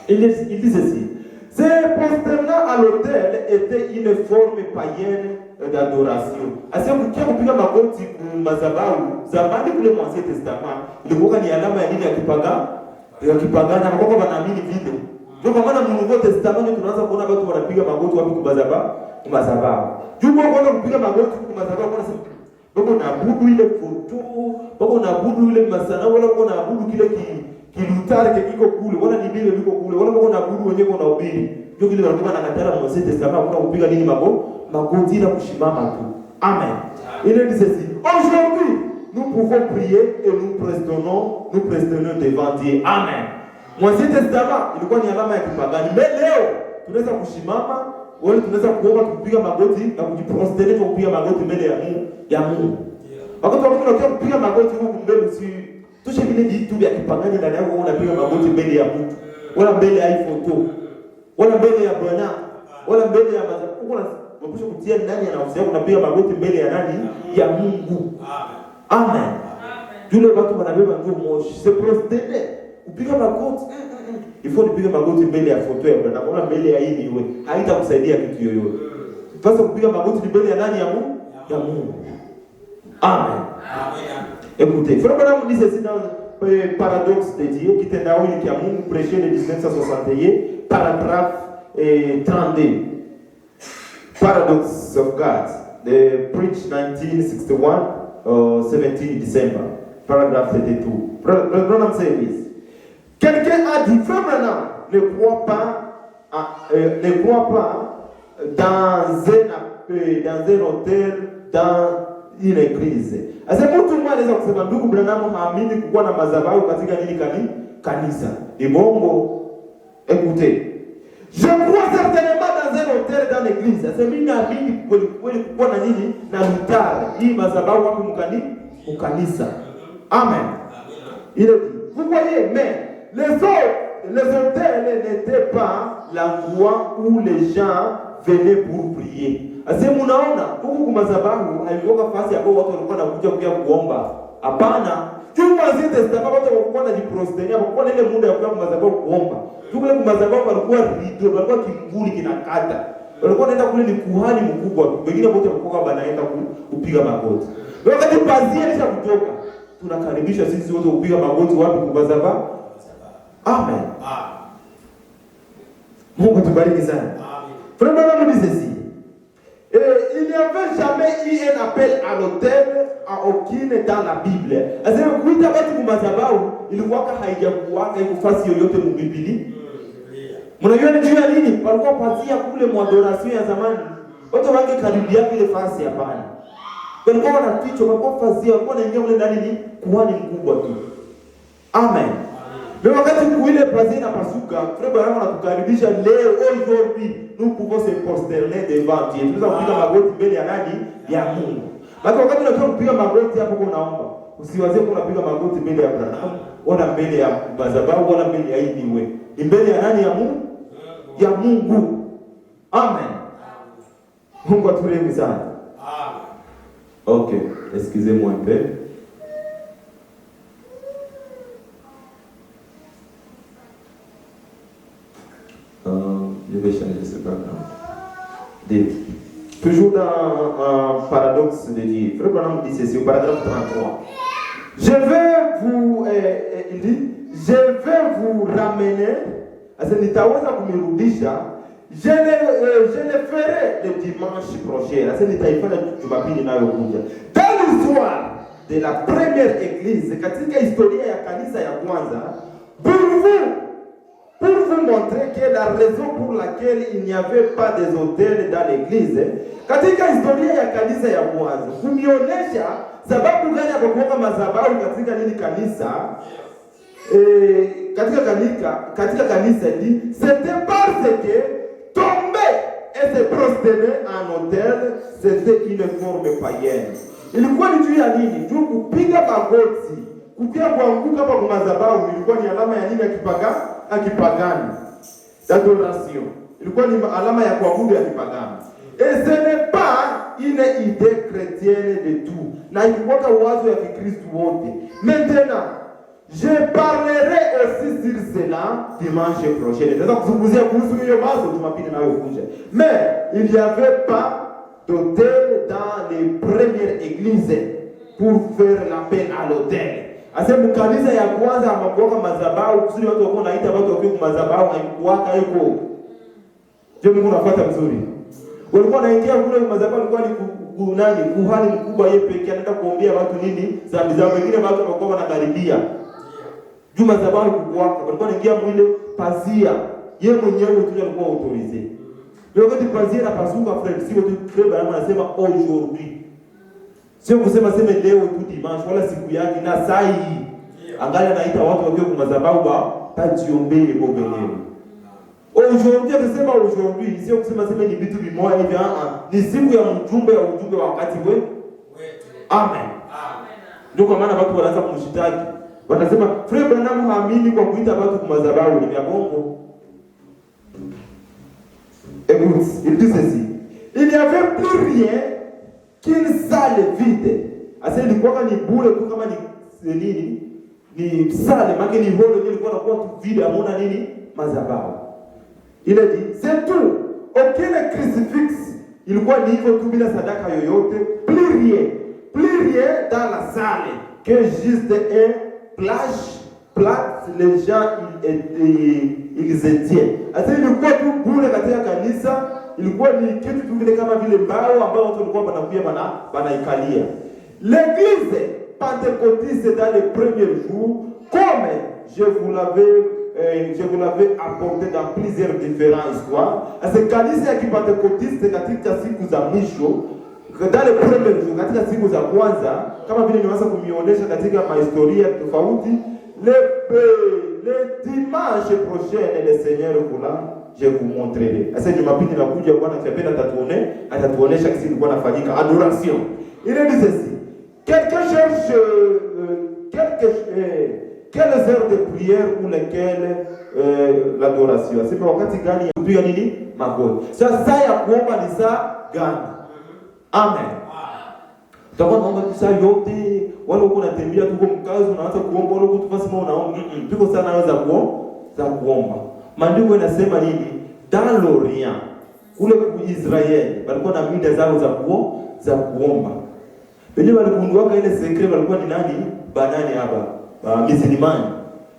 Speaker 1: Il dit ceci. Ce prosternat à l'autel était une forme païenne d'adoration. Asema mkia kupiga magoti madhabahu zamani kule Ancien Testament ilikuwa ni alama ya nini? Ya kipagana, kwa sababu wanaamini vile. Ndio kwa maana Nouveau Testament tunaanza kuona watu wanapiga magoti wapi? Kwa madhabahu. Juu kwa kupiga magoti kwa madhabahu kwa sababu bako naabudu ile foto, bako naabudu ile masana, wala bako naabudu kile kilutari kiko kule, wala ni Biblia liko kule, wala bako naabudu wenyewe kwa ubiri. Ndio kile walikuwa nakatala Mose Testament kwa kupiga nini magoti na kushimama tu. Amen. Il dit ceci. Aujourd'hui, nous pouvons prier et nous prestons devant Dieu. Amen. Mose Testament ilikuwa ni alama ya kipagani. Leo tunaweza kushimama, wale tunaweza kuomba kupiga magoti na kujiprosterner kwa kupiga magoti mbele ya Mungu. Wakati unakuwa kupiga magoti huko mbele si tushe vile vitu vya kipagani ndani yako, unapiga magoti mbele ya mtu, wala mbele ya iPhoto, wala mbele ya bwana, wala mbele ya madhabahu. Unaposha kutia ndani ya nafsi yako unapiga magoti mbele ya nani? Ya Mungu. Amen. Yule watu wanabeba nguo moshi, se prosterner, kupiga magoti. Il faut kupiga magoti mbele ya foto ya bwana, wala mbele ya hii wewe. Haitakusaidia kitu yoyote. Sasa kupiga magoti mbele ya nani? Ya Mungu. Ya Mungu. Amen. Amen. Écoutez, frère Branham dit ceci dans le paradoxe de Dieu qui était là où il y a Mungu prêché le 1961, paragraphe 32. Paradox of God, the preach 1961, 17 December, paragraph 32. Frère Branham say this. Quelqu'un a dit, frère Branham ne croit pas dans un hôtel, dans une église. Asa mtu mmoja anaweza kusema ndugu Branham haamini kuwa na madhabahu katika nini kanisa. Ni bongo. Écoutez. Je crois certainement dans un hôtel, dans l'église. Asa mimi naamini kweli kuwa na nini? Na altare. Hii madhabahu wapi mkanisa. Amen. Il dit, vous voyez, mais les hôtels n'étaient pas l'endroit où les gens venaient pour prier. Ase munaona huku madhabahu haikuwa fasi hapo watu walikuwa wanakuja kuomba. Hapana. Chumba zile zitakuwa watu walikuwa wanajiprosternia kwa ile muda ya kuomba madhabahu kuomba. Kule madhabahu walikuwa rido, walikuwa kivuli kinakata. Walikuwa wanaenda kule ni kuhani mkubwa. Wengine wote walikuwa wanaenda kupiga magoti. Wakati pazia lisha kutoka, tunakaribisha sisi wote kupiga magoti wapi? Kwa madhabahu. Amen. Mungu tubariki sana. Amen. Frère Branham dit ceci. Et il y a avait jamais eu un appel à l'autel à aucune dans la Bible. Asema kuita watu kumadhabahu ilikuwa haijakuwa ikufasi yoyote mu Biblia. Mnajua ni juu ya nini? Walikuwa patia kule mwadoration ya zamani. Watu wange karibia ile fasi hapana. Walikuwa wanafichwa, walikuwa fasi, walikuwa wanaingia mle ndani ni kuhani mkubwa tu. Amen. Mais wakati kuile pasi na pasuka, frère Branham anatukaribisha leo aujourd'hui nous pouvons se prosterner devant Dieu. Tunaweza kupiga magoti mbele ya nani? Ya Mungu. Lakini wakati unataka kupiga magoti hapo kwa unaomba, usiwazie kwa unapiga magoti mbele ya Branham, wala mbele ya madhabahu, wala mbele ya idiwe. Ni mbele ya nani? Ya Mungu. Ya Mungu. Amen. Mungu aturehemu sana. Amen. OK, excusez-moi un peu. Je vais changer ce background. Toujours dans un paradoxe de Dieu. Frère Branham dit ceci au paragraphe 33. Je vais vous ramener. Nitaweza kumirudisha. Je le ferai le dimanche prochain. Nitaifanya Jumapili inayokuja. Dans l'histoire de la première église, katika historia ya kanisa ya kwanza, pour vous montrer que la raison pour laquelle il n'y avait pas des autels dans l'église, katika historia ya kanisa ya kwanza, kumionyesha sababu gani ya kuweka madhabahu katika nini kanisa, katika kanisa hili, c'était parce que tomber et se prosterner en autel, c'était une forme païenne. Ilikuwa ni juu ya nini? Juu kupiga magoti, kupiga kuanguka hapa kwa madhabahu ilikuwa ni alama ya nini ya kipagani? D'adoration. Ilikuwa ni alama ya kuabudu ya kipagani. Et ce n'est pas une idée chrétienne de tout. Na ilikuwa wazo ya Kikristo wote. Maintenant, je parlerai aussi sur cela dimanche prochain. Nataka kuzungumzia kuhusu hiyo wazo Jumapili inayokuja. Mais il n'y avait pas d'autel dans les premières églises pour faire l'appel à l'autel. Asema kanisa ya kwanza amakuwaka madhabahu kusudi watu wako naita watu wako kwa madhabahu haikuwaka yuko. Je, Mungu anafuata vizuri. Walikuwa wanaingia kule madhabahu ilikuwa ni nani? Kuhani mkubwa yeye pekee anaenda kuombea watu nini? Dhambi zao. Wengine watu walikuwa wanakaribia. Juu madhabahu ilikuwaka. Walikuwa wanaingia mwile pazia. Yeye mwenyewe tu alikuwa autorize. Leo wakati pazia na pasuka frère, si watu frère anasema aujourd'hui. Sio kusema leo tu dimanche wala siku yake na saa hii. Angalia anaita watu wakiwa kwa madhabahu tajiombee kwa wenyewe. Aujourd'hui anasema aujourd'hui, sio kusema ni vitu vimoja hivi ni siku ya ujumbe wa wakati wetu. Amen. Ndio kwa maana watu wanaanza kumshitaki. Wanasema Frère Branham haamini kwa kuita watu kwa madhabahu ni vya bongo. Écoute, il dit ceci. Il n'y avait plus rien qu'une salle vide. Asa ilikuwa ni bure tu kama ni nini? Ni salle, maana ni holo ilikuwa na kwa tu vide hamuna nini? Madhabahu. Il a dit, c'est tout. Aucun crucifix. Ilikuwa ni hivyo tu bila sadaka yoyote. Plus rien dans la salle que juste un plate les gens ils étaient. Asa ilikuwa tu bure katika kanisa. Ilikuwa ni kitu tu vile kama vile mbao ambao watu walikuwa wanakuja wanaikalia. L'église pentecôtiste dans les premiers jours, comme je vous l'avais apporté dans plusieurs différentes histoires. Asa kanisa ya kipentecôtiste katika siku za mwisho, dans les premiers jours, katika siku za kwanza, kama vile nimeanza kumionyesha katika mahistoria tofauti, le dimanche prochain le Seigneur voula je vous montrerai. Asa Jumapili inakuja Bwana akipenda atatuonesha kisi ilikuwa nafanyika adoration. Il dit ceci. Quelles heures de prière pour lesquelles l'adoration. C'est wakati gani ya kupiga nini? Magoti. Sasa saa ya kuomba ni saa gani? Amen. Utakuwa naomba saa yote, wala uko unatembea tuko mkazo unaanza kuomba wala uko tufasi unaomba. Tuko sana naweza kuomba. Maandiko yanasema nini? Dans l'Orient, kule kwa Israeli, walikuwa na mida zao za kuomba. Wenyewe waligundua ile secret walikuwa ni nani? Banani hapa? Mizilimani.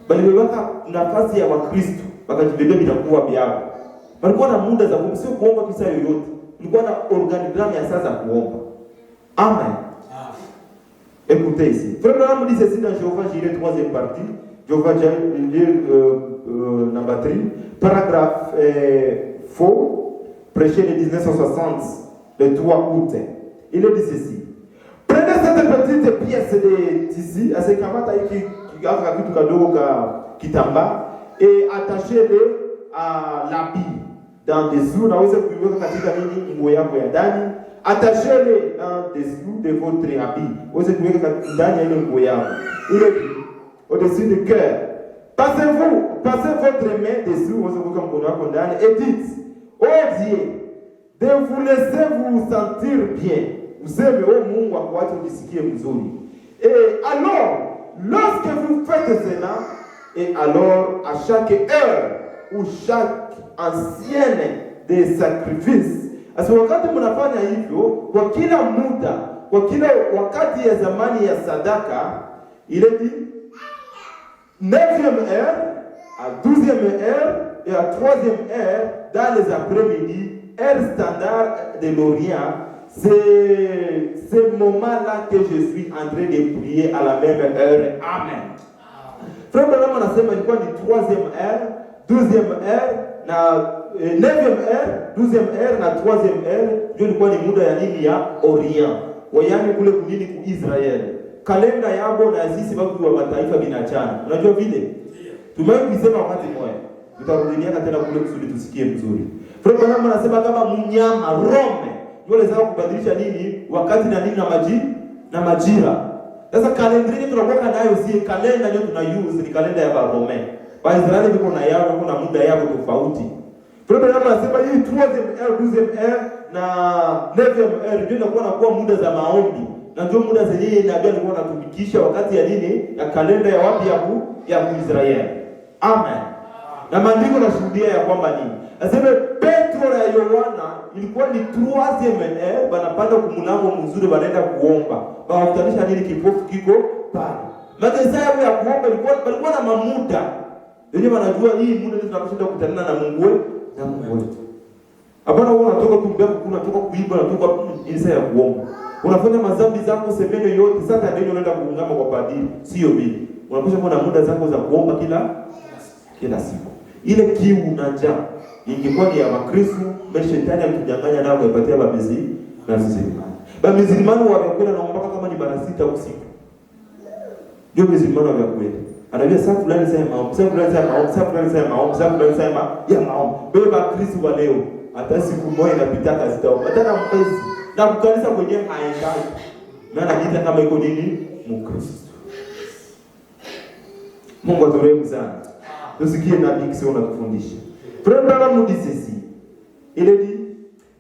Speaker 1: Waliweka nafasi ya Wakristo, wakajibebea vitakuwa vyao. Walikuwa na muda za kuomba, sio kuomba kisa yoyote. kulikuwa na organigramme ya saa za kuomba. Amen. Écoutez ici. Frère Branham dit ceci dans Jéhovah Jireh, 3e partie. Jéhovah Jireh, number 3. Paragraphe faux, prêché le 1960, le 3 août. Il dit ceci. Prenez cette petite pièce de tissu, assez kamata kitu kadogo ka kitamba, et attachez-le à l'habit. Dans dessous, naweza kuiweka katika nini nguo yako ya ndani. Attachez-le en dessous de votre habit. Uweze kuweka ndani ya ile nguo yako. Ile au-dessus du cœur. Passez votre main dessous, uweze kuweka mkono wako ndani et dites, oh Dieu, de vous laisser vous sentir bien. Useme oh Mungu akuache ujisikie mzuri. Et alors, lorsque vous faites cela, et alors à chaque heure ou chaque ancienne des sacrifices, asi wakati mnafanya hivyo kwa kila muda, kwa kila wakati ya zamani ya sadaka, il est dit 9e heure, à 12e heure et à 3e heure dans les après-midi, heure standard de l'Orient. C'est ce moment-là que je suis en train de prier à la même heure. Amen. Frère Branham anasema ilikuwa ni 3e heure, 12e heure na 9e heure, 12e heure na 3e heure, ndio ilikuwa ni muda ya nini ya Orient. Wayani kule kunini ku Israel. Kalenda yabo na sisi watu wa mataifa binachana. Unajua vile? Tumesema wakati mmoja. Tutarudia tena kule kusudi tusikie mzuri. Frère Branham anasema kama mnyama Rome ndio anaweza kubadilisha nini wakati na nini na majira. Sasa kalenda yetu tunakuwa nayo si kalenda ndio tunause ni kalenda ya Rome. Waisraeli wako na yao wako na muda yao tofauti. Frère Branham anasema hii 3e heure, 12e heure na 9e heure ndio inakuwa muda za maombi. Na ndio muda zenyewe nabii alikuwa anatumikisha wakati ya nini ya kalenda ya wapi ya Israeli. Amen. Na maandiko yanashuhudia ya kwamba nini? Aseme Petro na Yohana ilikuwa ni 3e heure banapanda kumlango mzuri wanaenda kuomba. Wakutanisha nini kipofu kiko pale. Mageza yao ya kuomba ilikuwa na mamuda. Ndio wanajua hii muda ndio tunaposhinda kukutana na Mungu wetu. Hapana wewe unatoka kumbea unatoka kuiba unatoka insa ya kuomba. Unafanya madhambi zako semene yote sasa ndio unaenda kuungama kwa padri. Sio vile. Unaposha kuwa na muda zako za kuomba kila siku. Ile kiu na njaa ingekuwa ni ya Wakristo, bali shetani alitudanganya nao kuipatia bamizi na mzimani. Bamizimani wanakwenda naomba kama ni mara 6 usiku. Ndio mizimani wanakwenda. Anajua saa fulani sema maombi, saa fulani sema maombi, saa fulani sema maombi, saa fulani sema ya maombi. Beba Kristo wa leo, hata siku moja inapita kazi tao. Hata na mpesi na kukanisa kwenyewe haendani. Na anajiita kama iko nini? Mkristo. Mungu aturehemu sana. Tusikie nabii kisha unatufundisha. Frère Branham nous dit ceci. Il dit,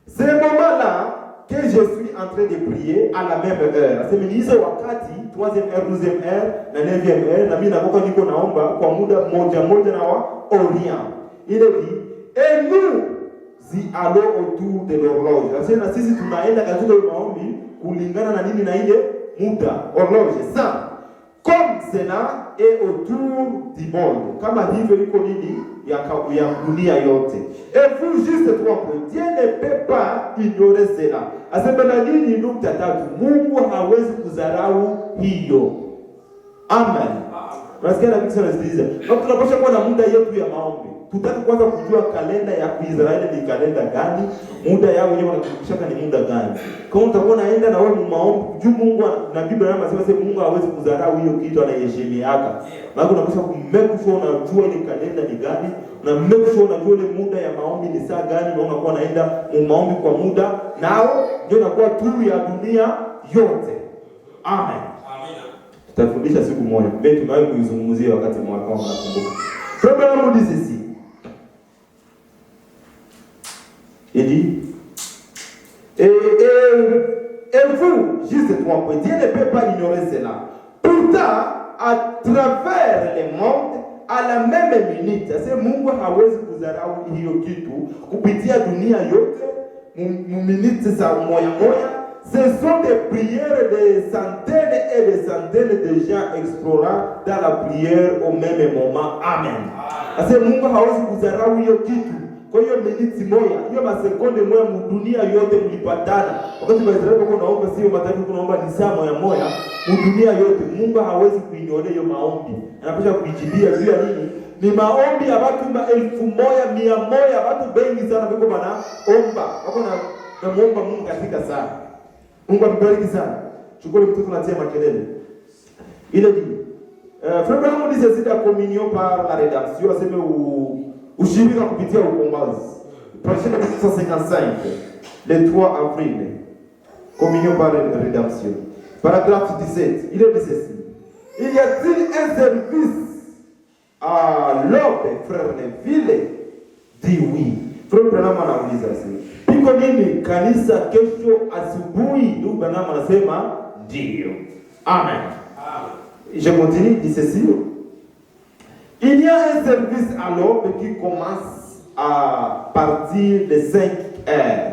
Speaker 1: c'est moment-là que je suis en train de prier à la même heure. Aseme ni hizo wakati 3e heure, 12e heure na 9e heure na mimi nakoka niko naomba kwa muda moja na wa Orient. Il dit, et nous y allons autour de l'horloge. Aseme na sisi tunaenda katika maombi kulingana na nini na ile muda horloge ça. Comme cela est autour du monde. Kama hivyo liko nini ya dunia yote. Et vous juste trois points. Dieu ne peut pas ignorer cela. Asema na nini nukta tatu. Mungu hawezi kudharau hiyo. Amen. Unasikia na kisa nasikiliza. Na tunapaswa kuwa na muda yetu ya maombi. Tutaki kwanza kujua kalenda ya Israeli ni kalenda gani, muda yao wenyewe wanakushaka ni muda gani. Kama utakuwa naenda na wewe maombi, juu Mungu na Biblia inasema Mungu hawezi kudharau hiyo kitu anayeheshimiaka. Maana unapaswa kumake sure unajua ile kalenda ni gani, na make sure unajua ile muda ya maombi ni saa gani, na unakuwa naenda maombi kwa muda, nao ndio inakuwa turu ya dunia yote. Amen. Amina. Tutafundisha siku moja. Mimi tumewahi kuizungumzia wakati mwaka nakumbuka. Problème dit ceci. Il dit, et vous, juste trois points, Dieu ne peut pas ignorer cela. Pourtant, à travers les mondes, à la même minute, c'est Mungu hawezi kudharau hiyo kitu kupitia dunia yote, minute za moya, ce sont des prières de centaines et de centaines de gens explorant dans la prière au même moment. Amen. C'est Mungu hawezi kudharau hiyo kitu Kwa hiyo minutes moja, hiyo masekonde moja dunia yote mlipatana. Wakati Waisraeli wako naomba sio mataifa kunaomba ni saa moja dunia yote. Mungu hawezi kuinyolea hiyo maombi. Anapaswa kuijibia juu ya nini? Ni maombi ya watu 1100, watu wengi sana wako wanaomba. Wako na muomba Mungu katika saa. Mungu ambariki sana. Chukua mtoto natia makelele. Ile ni Frère Branham dit c'est la communion par la rédemption, aseme ushirika kupitia ukombozi. Prêché en 1955, le 3 avril. Communion par la rédemption. Paragraphe 17, il est dit ceci. Il y a-t-il un service à l'aube, frère Neville? Dit oui. Frère Branham anauliza sasa. Piko nini kanisa kesho asubuhi? Ndugu Branham anasema ndio. Amen. Je continue, dit ceci. Il y a un service à l'aube qui commence à partir de 5 heures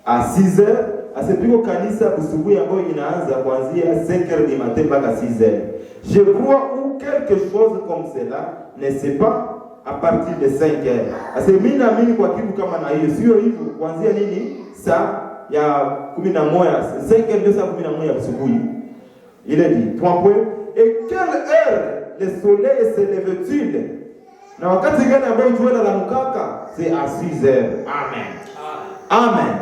Speaker 1: à 6 heures. Asipiko kanisa busubuhi ambayo inaanza kuanzia 5 heures du matin mpaka 6 heures. Je crois ou quelque chose comme cela, n'est-ce pas? À partir de 5 heures. Ase mimi naamini kwa kitu kama na hiyo, sio hivyo kuanzia nini? Saa ya 11, 5 heures ndio saa 11 ya asubuhi. Il est dit, 3 points. Et quelle heure le soleil se lève-t-il? Na wakati gani ambao jua linamkaka? C'est à 6 heures. Amen. Amen.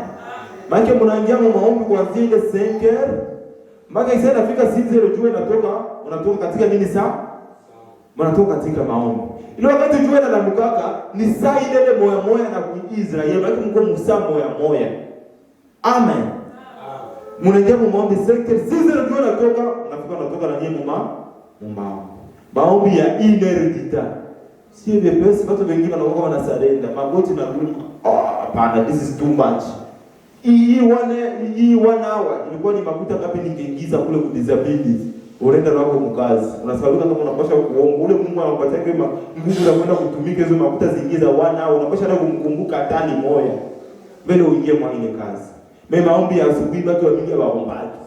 Speaker 1: Maana mnaingia maombi kuanzia ile 5 heures mpaka isa inafika 6 heures jua inatoka, unatoka katika nini saa? Mnatoka katika maombi. Ile wakati jua linamkaka ni saa ile moya na kuIsraeli, maana mko msaa moya. Amen. Mnaingia maombi 5 heures, 6 heures jua inatoka, unatoka na nyinyi maombi ya ineredita. Sio vyepesi, watu wengine wanakuwa wanasarenda, magoti na rudi. Hapana, this is too much. Hii 1 hour ilikuwa ni makuta ngapi ningeingiza kule ku disability. Unaenda nako mkazi. Unasababika kama unapasha kuomba ule Mungu anakupatia kama nguvu za kwenda kutumika hizo makuta zingiza 1 hour, unapasha hata kumkumbuka hatani moja. Mbele uingie mwa ile kazi. Mimi maombi ya asubuhi watu wapiga waombaji.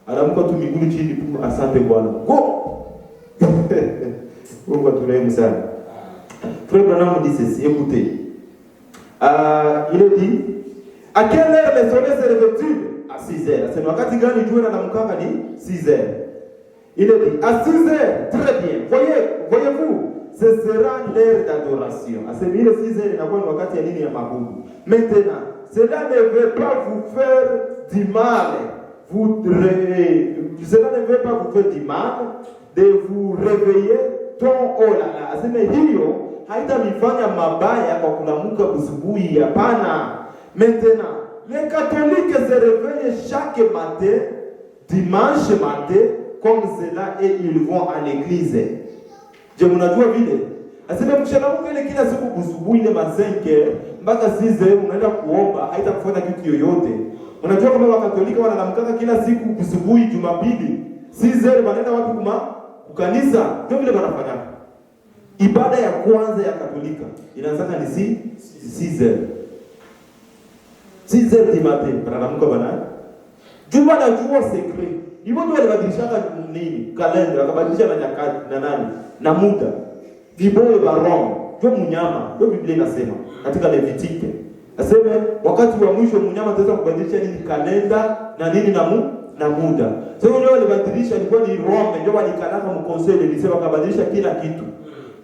Speaker 1: Anaamka tu miguu chini, asante Bwana. Go. Mungu aturehemu sana. Frère Branham dit ceci, écoutez. Il est dit, à quelle heure le soleil se lève-t-il? À 6 heures. C'est wakati gani jua linamkaka ni 6 heures. Il est dit, à 6 heures, très bien. Voyez-vous, ce sera l'heure d'adoration. À ce milieu 6 heures, inakuwa ni wakati ya nini ya mabudu. Maintenant, cela ne veut pas vous faire du mal. Cela ne veut pas vous faire du mal de vous réveiller ton olala. Aseme hiyo haitamifanya mabaya kwa kulamuka busubuhi, hapana. Maintenant, les catholiques se réveillent chaque matin, dimanche matin, comme cela, et ils vont à l'église. Je mnajua vile. Aseme mshanamuka ile kila siku busubuhi ile 5 mpaka 6 unaenda kuomba, haitakufanya kitu yoyote. Unajua kama Wakatolika wanalamkaka kila siku busubuhi Jumapili 6 wanaenda wapi kukanisa? Ndio vile wanafanya. Ibada ya kwanza ya Katolika inaanza ni 6 du matin wanalamka bana. Juma na jua secret. Hivyo ndio walibadilishaka nini? Kalenda, wakabadilisha na nyakati na nani? Na muda. Viboe baron, ndio mnyama, ndio Biblia inasema katika Levitike. Aseme wakati wa mwisho mnyama ataweza kubadilisha nini? Kalenda na nini na muda. Sasa ndio walibadilisha, ilikuwa ni Rome, ndio walikalaka mkonsele lisema wakabadilisha kila kitu.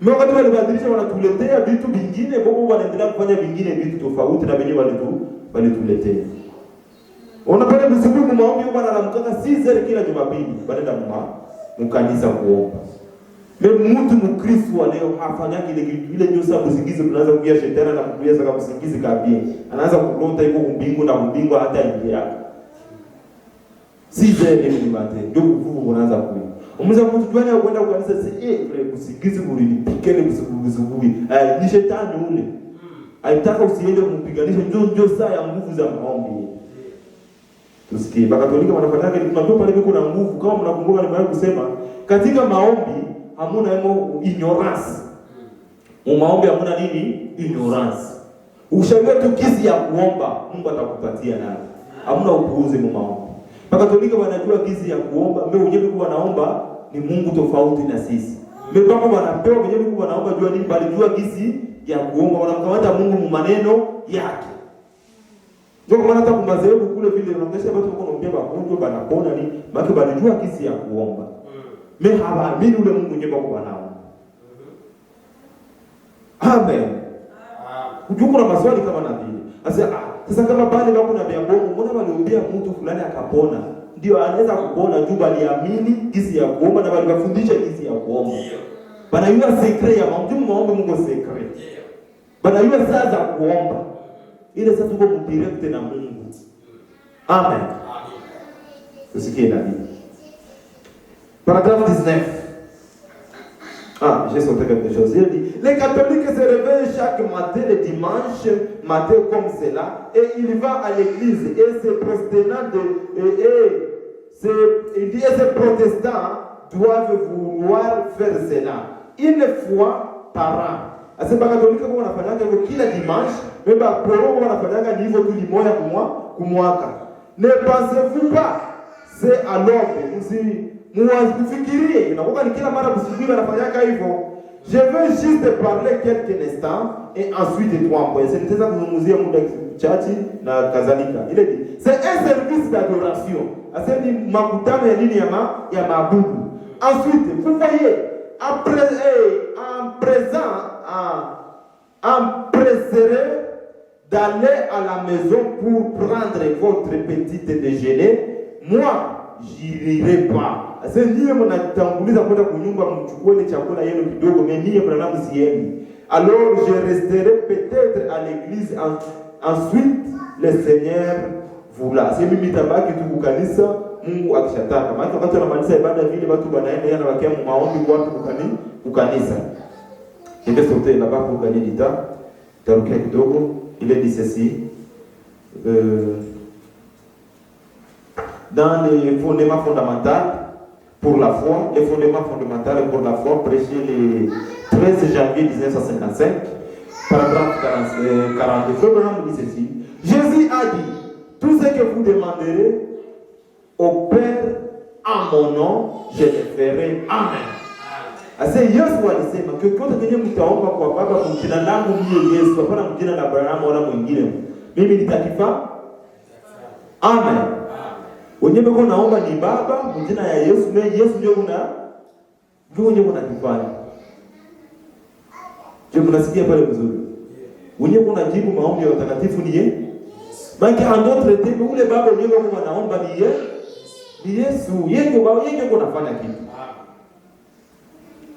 Speaker 1: Mimi wakati walibadilisha wanatuletea vitu vingine, bobo wanaendelea kufanya vingine vitu tofauti na wenyewe walituletea. Unapata msibuku maombi huko analamkaka 6 kila Jumapili, baada mkanisa kuomba. Mimi mtu Mkristo wa leo hafanyaki ile nyosa kusingiza, tunaanza kugia shetani na kukueleza kama kusingiza kabia. Anaanza kulota yuko mbingu na mbingu hata ingia. Si zile ni mate, ndio kuvuvu unaanza kuja. Umeza mtu tuone kwenda kwa kanisa sasa kusingiza mlipike ni kuzubuhi. Ni shetani ule. Aitaka usiende kumpiganisha, ndio saa ya nguvu za maombi. Tusikie Bakatolika wanafanya nini? Tunajua pale kuna nguvu. Kama mnakumbuka nimewahi kusema katika maombi hamuna ignorance. Maombi hamuna nini? Ignorance. Ushauriwa tu kizi ya kuomba, Mungu atakupatia nayo. Hamuna upuuzi maombi. Bakatolika wanajua kizi ya kuomba, mbona wenyewe kwa wanaomba ni Mungu tofauti na sisi. Mbona kama wanapewa wenyewe kwa wanaomba jua nini, bali jua kizi ya kuomba, wanamkamata Mungu maneno yake. Ndio kwa maana hata kwa madhehebu kule vile wanaonyesha watu wako wanaombea wagonjwa banapona ni maana banajua kisi ya kuomba. Mimi hawaamini ule Mungu mwenyewe kwa nao. Amen. Kujuku na maswali kama na vile. Sasa kama pale wako na miagongo, mbona waliombea mtu fulani akapona? Ndio anaweza kupona juu baliamini kisi ya kuomba na walifundisha kisi ya kuomba. Banajua secret ya maombi Mungu secret. Banajua saa za kuomba. Ile sasa tuko direct na Mungu. Amen. Tusikie nani. Paragraphe 19. J'ai sauté quelque chose. Il dit, les catholiques se réveillent chaque matin, le dimanche matin comme cela, et il va à l'église, et ces protestants ces protestants doivent vouloir faire cela une fois par an. Ase bakatolika kwa wanafanyanga hivyo kila dimanche, memba poro wanafanyanga ni hivyo tu limoya kumwaka. Ne pensez-vous pas c'est alors mufikirie inakuwa ni kila mara kusikia wanafanyanga hivyo. Je veux juste parler quelques instants et ensuite toi points. C'est nitaweza kuzungumzia muda chache na kadhalika. Ile ni c'est un service d'adoration. Ase ni makutano ya nini ya maabudu. Ensuite, vous voyez empressez d'aller à la maison pour prendre votre petite déjeuner. Moi, j'irai pas. Sasa ndiye mnatanguliza kwenda kunyumba mchukue ile chakula yenu kidogo, mimi ndiye mnaona msieni. Alors je resterai peut-être à l'église ensuite le Seigneur voula. Sasa mimi nitabaki tu kukanisa Mungu akishataka. Maana wakati wanamaliza ibada vile watu wanaenda yana wakia maombi kwa watu kukanisa. Ndio sote na baba kwa nidita. Tarukia kidogo il est dit ceci. Dans les fondements fondamentaux pour la foi, les fondements fondamentaux pour la foi, prêché le 13 janvier 1955, paragraphe 42, Abraham dit ceci. Jésus a dit, tout ce que vous demanderez au Père en mon nom, je le ferai. Amen. Ase Yesu alisema chochote kenye mtaomba kwa Baba kwa jina langu mimi Yesu, hapana jina la Abrahamu wala mwingine, mimi nitakifa. Amen. Wenyewe kwa naomba ni Baba mjina ya Yesu, na Yesu ndio unakifanya. Je, mnasikia pale vizuri? Wenyewe kuna jibu maombi ya watakatifu ni yeye. Maana andotre tebe ule Baba wenyewe kwa naomba ni yeye. Ni Yesu, yeye ndio anafanya kitu.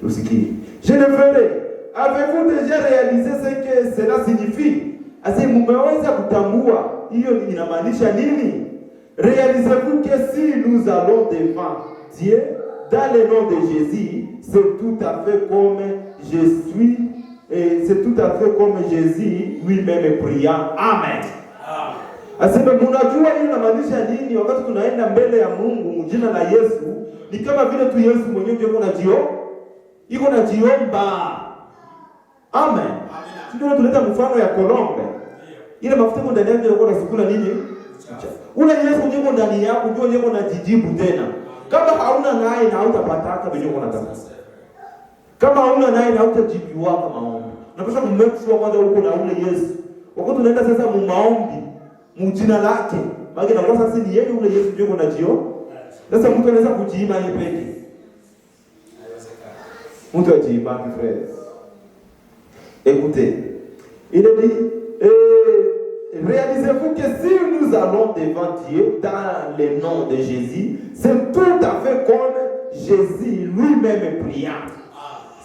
Speaker 1: Tusikie. Je le ferai. Avez-vous déjà réalisé ce que cela signifie? Ase mmeweza kutambua hiyo inamaanisha nini? Réalisez-vous que si nous allons devant Dieu dans le nom de Jésus, c'est tout à fait comme c'est tout à fait comme Jésus lui-même priant. Amen. Asema mnajua hiyo inamaanisha nini? Wakati tunaenda mbele ya Mungu jina la Yesu, ni kama vile tu Yesu mwenyewe yuko anajiomba. Amen. Ndio tuleta mfano ya Kolombe. Ile mafuta ndani yake yalikuwa nasikula nini? Ule Yesu yuko ndani yako, ndio yuko anajijibu tena. Kama hauna naye na hautapata vile unataka. Kama hauna naye na hautajibiwa kama maombi. Unapaswa kumwekwa kwanza huko na ule Yesu. Wakati tunaenda sasa mu maombi, mu jina lake. Maana kwa sasa ni yeye ule Yesu ndio unajio. Sasa mtu anaweza kujiima yeye peke. Mtu ajiima frère. Écoutez. Il dit réalisez-vous que si nous allons devant Dieu dans le nom de Jésus, c'est tout à fait comme Jésus lui-même priant.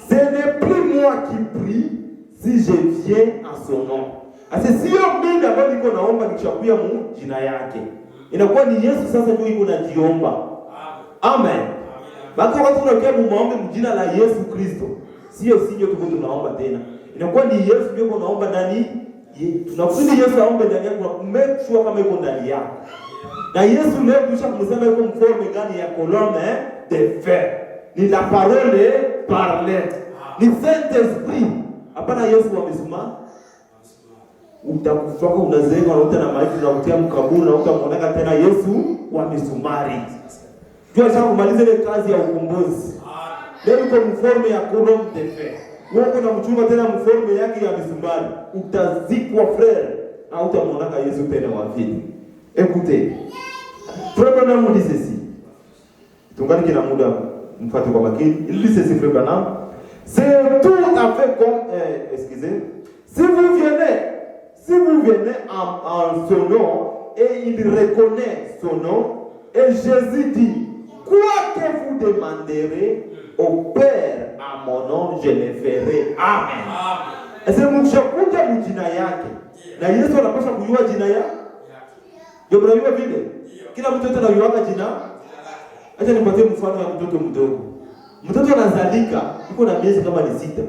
Speaker 1: Ce n'est plus moi qui prie si je viens en son nom. Ase sio mimi ambaye niko naomba nikichakuia Mungu jina yake. Inakuwa ni Yesu sasa ndio yuko najiomba. Amen. Basi wakati tunakia muombe jina la Yesu Kristo, sio tuko tunaomba tena. Inakuwa ni Yesu ndio yuko naomba ndani. Tunakundi Yesu aombe ndani yako na make sure kama yuko ndani yako. Na Yesu leo kisha kumsema yuko mforme gani ya colonne de fer. Ni la parole parler. Ni Saint-Esprit. Hapana Yesu amesema utakufa unazeeka na utana maiti na kutia mkaburi na utamwona tena Yesu wa misumari. Jua sasa kumaliza ile kazi ya ukombozi. Leo yuko mforme ya colonne de fer. wewe kuna mchunga tena mforme yake ya misumbari, utazikwa frère, na utamwona Yesu tena wafiti. Écoutez, Frère Branham nous dit ceci. Tungali kina muda mfate kwa makini. Il dit ceci, Frère Branham. C'est tout à fait comme, excusez, si vous venez en son nom, et il reconnaît son nom, et Jésus dit, quoi que vous demanderez au Père à mon nom, je le ferai. Amen. Ese mkishakuja mjina yake, na Yesu anapaswa kujua jina yake. Ndio mnajua vile? Kila mtoto anajua jina. Acha nipatie mfano wa mtoto mdogo. Mtoto anazalika, yuko na miezi kama ni 6.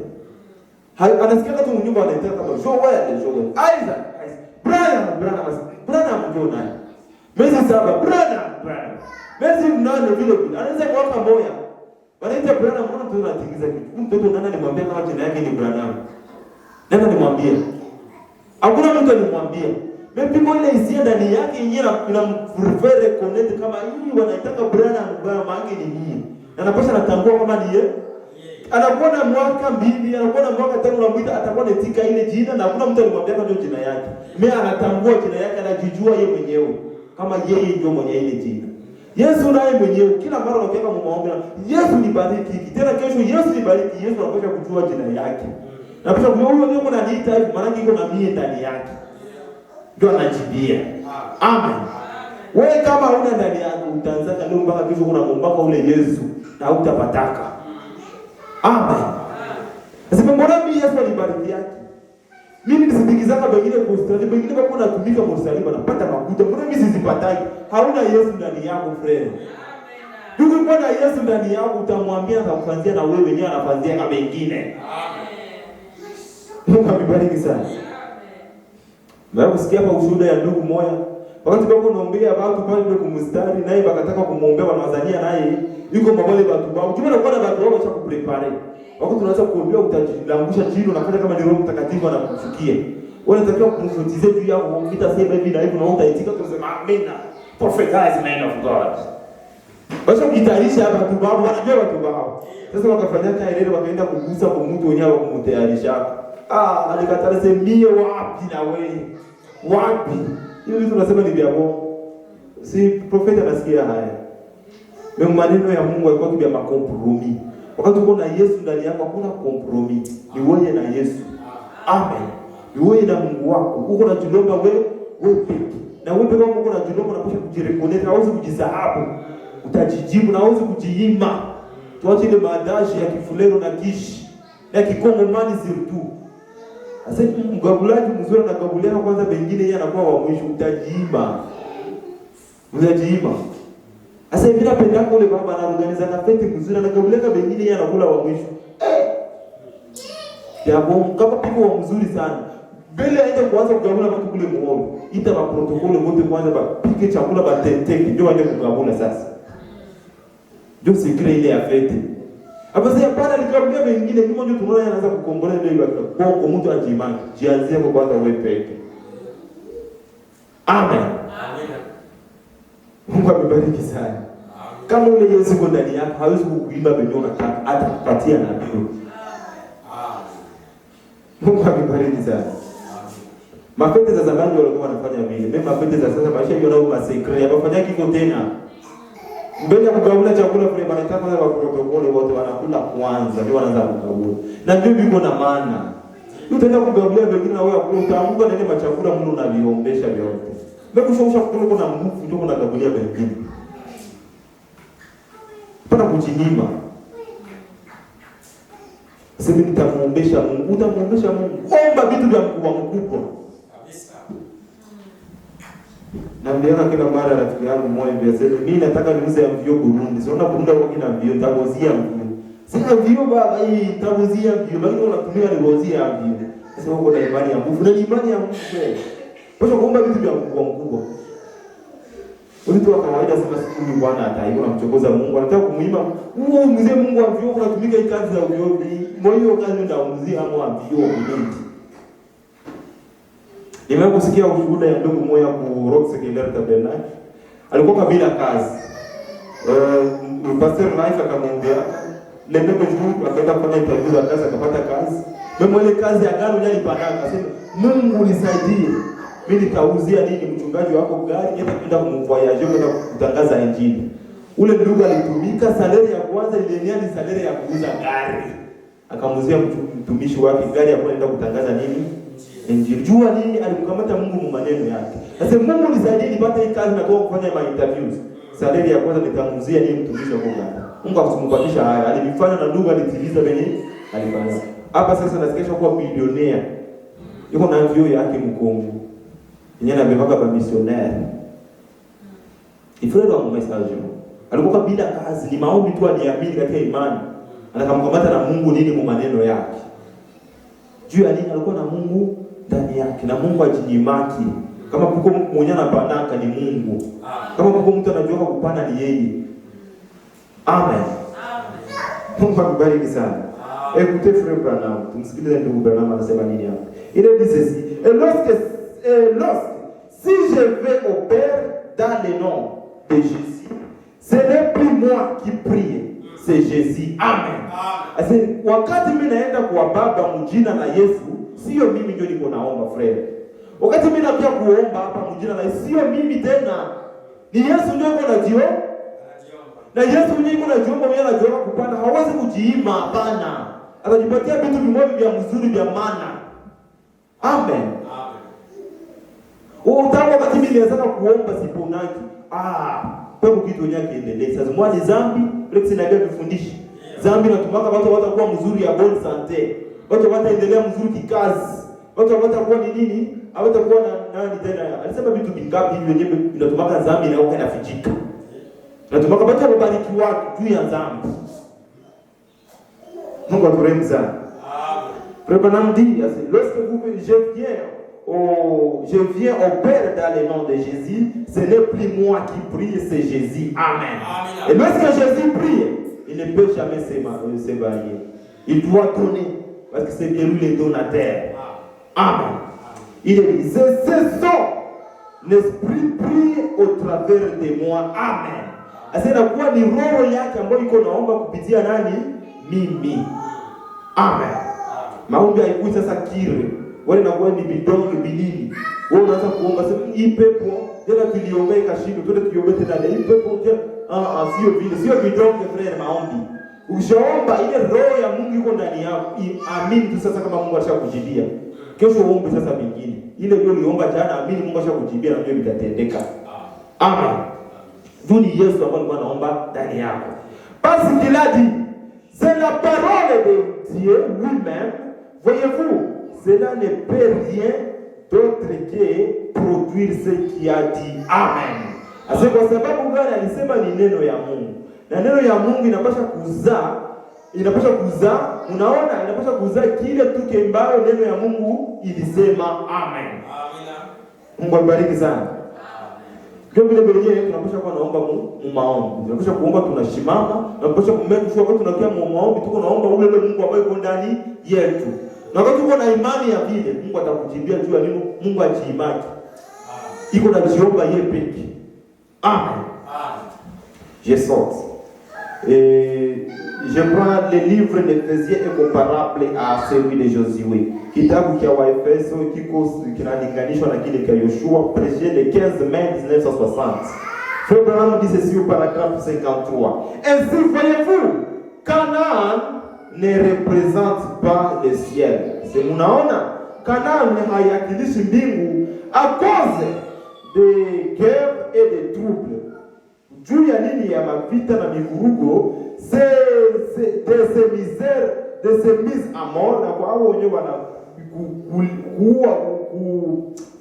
Speaker 1: Anasikia kama nyumba anaita kama Joel. Isaac. Brian mjona. Miezi 7, Brian. Miezi 8 vile vile. Anaweza kuwaka moya. Wanaita Brian, mbona mtoto anatingiza kitu? Mtoto nani alimwambia kama jina yake ni Brian? Nani alimwambia? Hakuna mtu alimwambia. Mepiko ile hisia ndani yake yenyewe inamfurufere connect kama hii wanaitaka Brian maana ni hii. Anapaswa anatambua kama ni yeye. Anakuwa na mwaka 2, anakuwa na mwaka 5 unamuita atakuwa anatika ile jina na hakuna mtu alimwambia kama ndio jina yake. Mimi anatambua jina yake, anajijua yeye mwenyewe kama yeye ndio mwenye ile jina. Yesu naye mwenyewe kila mara unakiaka muombe, Yesu nibariki. Tena kesho Yesu nibariki. Yesu anapaswa kujua jina yake. Na pia huyo ndio ananiita hivi maana iko na mie ndani yake. Ndio anajibia. Amen. Wewe kama huna ndani yako utaanza leo mpaka kesho unamuomba ule Yesu na hutapataka. Amen. Sasa mbona mimi Yesu alibariki yake? Mimi nisindikizaka wengine kwa ustadi, wengine wako natumika kwa ustadi wanapata makuta. Mbona mimi sizipataki? Hauna Yesu ndani yako friend. Ndugu, kwa na Yesu ndani yako utamwambia atakufanzia na wewe mwenyewe anafanzia kama wengine. Amen. Mungu amebariki sana. Mara kusikia kwa ushuhuda ya ndugu moja, wakati bako naombea watu pale ndio kumstari naye bakataka kumuombea wanawazania naye yuko mabole watu bao. Juma nakuwa na watu wao cha kuprepare. Wakati tunaanza kuombea utajilangusha chini unafanya kama ni Roho Mtakatifu anakufikia. Wewe unatakiwa kumfutize juu yako ukitasema hivi na hivi na utaitika kusema amina. Prophetize man of God. Basi ukitayarisha watu bao wanajua watu bao. Sasa wakafanya kaelele wakaenda kugusa kwa mtu wenyewe kumtayarisha. Alikatana semie wapi na wewe? Wapi? Hiyo vitu tunasema ni vya Mungu. Si profeta anasikia haya. Mimi maneno ya Mungu yalikuwa kibia makompromi. Wakati uko na Yesu ndani yako hakuna kompromi. Ni wewe na Yesu. Amen. Ni wewe na Mungu wako. Uko na jilomba wewe peke. Na wewe peke uko na jilomba unapaswa kujireconnect, hauwezi kujisahau. Utajijibu na hauwezi kujiima. Tuache ile maadashi ya kifulero na kishi. Na kikongomani surtout. Sasa mgabulaji mzuri na gabulia kwanza bengine yeye anakuwa wa mwisho utajiima. Unajiima. Sasa hivi napenda kule baba anaorganiza kafeti mzuri na gabulia bengine yeye anakula wa mwisho. Ya bongo kama piko wa mzuri sana. Mbele aende kuanza kugabula watu kule muombe. Ita ba protokole wote kwanza ba pike chakula ba tenteke ndio waende kugabula sasa. Ndio sikire ile ya fete. Hapo sasa pana nikamwambia wengine kama ndio tunaona anaanza kukombola ndio ile kwa mtu ajimani. Jianzie kwa kwanza wewe peke. Amen. Amen. Mungu amebariki sana. Kama ule Yesu kwa ndani yako hawezi kukuimba benyo unataka hata kupatia na Biblia. Mungu amebariki sana. Mapete za zamani walikuwa wanafanya vile. Mimi mapete za sasa maisha yao nao masekre. Hawafanya kiko tena. Mbele ya kugabula chakula kule wanataka wale wa protokole wote wanakula kwanza ndio wanaanza kugabula. Na ndio biko na maana. Utaenda kugabulia wengine na wewe utaamka na ile machakula mlo na viombesha vyote. Mbona kushosha kule kuna nguvu ndio unagabulia wengine. Pana kujinyima. Sasa nitamuombesha Mungu, utamuombesha Mungu. Omba vitu vya mkubwa. Kabisa. Na mliona kila mara rafiki yangu mmoja amesema mimi nataka niuze mvio Burundi. Siona Burundi wako kina mvio, nitagozia mvio. Sina mvio baba hii, nitagozia mvio. Lakini unatumia nigozia mvio. Sasa uko na imani ya Mungu. Na imani ya Mungu kweli. Pasha kuomba vitu vya mkubwa. Mtu wa kawaida sema siku ni Bwana ataiko na mchokoza Mungu. Anataka kumuima, mzee Mungu wa mvio unatumika hii kazi za uvio. Moyo kazi ndio mzee ama mvio Burundi. Nimekusikia ushuhuda ya ndugu mmoja ku Rock Secondary Tabernacle. Alikuwa kabila kazi. Pastor Life akamwambia, Le même jour akaenda kufanya interview ya kazi akapata kazi. Mimi ile kazi ya gari nilipata akasema Mungu nisaidie. Mimi nitauzia nini mchungaji wako gari hata kwenda kumvoyage kwenda kutangaza injili. Ule ndugu alitumika, salary ya kwanza ilenia ni salary ya kuuza gari. Akamuzia mtumishi wake gari ya kwenda kutangaza nini? Injili. Jua nini alimkamata Mungu mu maneno yake. Sasa Mungu nisaidie nipate hii kazi na kwa kufanya ma interviews. Salary ya kwanza nitamuzia nini mtumishi wako gari. Mungu akumpatisha haya. Alifanya na ndugu alitimiza venye alifanya. Hapa sasa nasikia kuwa bilionea. Yuko na vyoo yake Mkongo. Yeye anabebaka ba missionnaire. Ifrero wa message. Alikuwa bila kazi, ni maombi tu aliamini katika imani. Anakamkamata na Mungu nini mu maneno yake. Juu ya nini alikuwa na Mungu ndani yake na Mungu ajinyimaki. Kama kuko mwenye anapanaka ni Mungu. Kama kuko mtu anajua kupanda ni yeye. Amen. Mungu akubariki sana. Écoutez frère Branham, tumsikilize ndugu Branham anasema nini hapa. Il dit ceci, si je vais au Père dans le nom de Jésus, ce n'est plus moi qui prie, c'est Jésus. Amen. Ase wakati mimi naenda kwa Baba mjina la Yesu, sio mimi ndio niko naomba frère. Wakati mimi nakuja kuomba hapa mjina la Yesu, sio mimi tena. Ni Yesu ndio yuko anajiomba. Na Yesu mwenyewe yuko anajiomba, mwenyewe anajiomba kupanda, hawezi kujiima hapana. Atajipatia vitu vimoja vya mzuri vya maana. Amen. Utaona wakati mimi nianza kuomba siponaki. Kwa kitu nyake kiendelee. Sasa mwa ni zambi, ile sinaga kufundishi. Zambi natumaka watu watakuwa mzuri ya bonne santé. Watu wataendelea mzuri kikazi. Watu watakuwa ni nini? Hawatakuwa na nani tena. Alisema vitu vingapi hivyo wenyewe vinatumaka zambi na huko inafichika. Natumaka watu wabarikiwa juu ya zambi. Mungu aturehemu sana. Frère Branham dit, lorsque je viens au Père dans le nom de Jésus, ce n'est plus moi qui prie, c'est Jésus. Amen. Et lorsque Jésus prie, il ne peut jamais se varier. Il doit donner, parce que c'est bien lui le donateur. Amen. Il dit, c'est son l'esprit prie au travers de moi. Amen. Asema kuwa ni roho yake ambayo iko naomba kupitia nani? Mimi. Amen. Maombi haikui sasa kire. Wale nakuwa ni bidonge bilili. Wewe unaanza kuomba sema hii pepo tena tuliombea ikashindwa, twende tuiombee tena hii pepo sio vile, sio bidonge frère maombi. Ushaomba ile roho ya Mungu iko ndani yako. Amini tu sasa kama Mungu ashakujibia. Kesho uombe sasa vingine. Ile ndio uliomba jana, amini Mungu ashakujibia na ndio vitatendeka. Amen. Duni Yesu ambaye alikuwa anaomba ndani yako. Parce qu'il a dit, c'est la parole de Dieu lui-même. Voyez-vous, cela ne peut rien d'autre que produire ce qu'il a dit. Amen. Ase kwa sababu gani alisema ni neno ya Mungu. Na neno ya Mungu inapaswa kuzaa, unaona, inapaswa kuzaa kile tu kembao neno ya Mungu ilisema. Amen. Amina. Mungu abariki sana. Ndio vile vile tunapaswa kuwa naomba maombi. Tunapaswa kuomba tunashimama, tunapaswa kumekushwa kwa tunakia maombi tuko naomba ule Mungu ambaye yuko ndani yetu. Na wakati uko na imani ya vile, Mungu atakujibia juu ya nini Mungu ajiimaki. Iko na jiomba yeye pekee. Amen. Je saute. Je prends le livre d'Éphésiens est comparable à celui de Josué. Kitabu cha Waefeso kiko kinalinganishwa na kile cha Yoshua, prêché le 15 mai 1960. Frère Branham dit ceci au paragraphe 53. Ainsi, voyez-vous, Canaan ne représente pas le ciel. C'est munaona, Canaan hayakilishi mbingu à cause des guerres et des troubles. Juu ya nini ya mavita na mivurugo, de ces misères, de ces mises à mort, na kwa hao wenyewe wana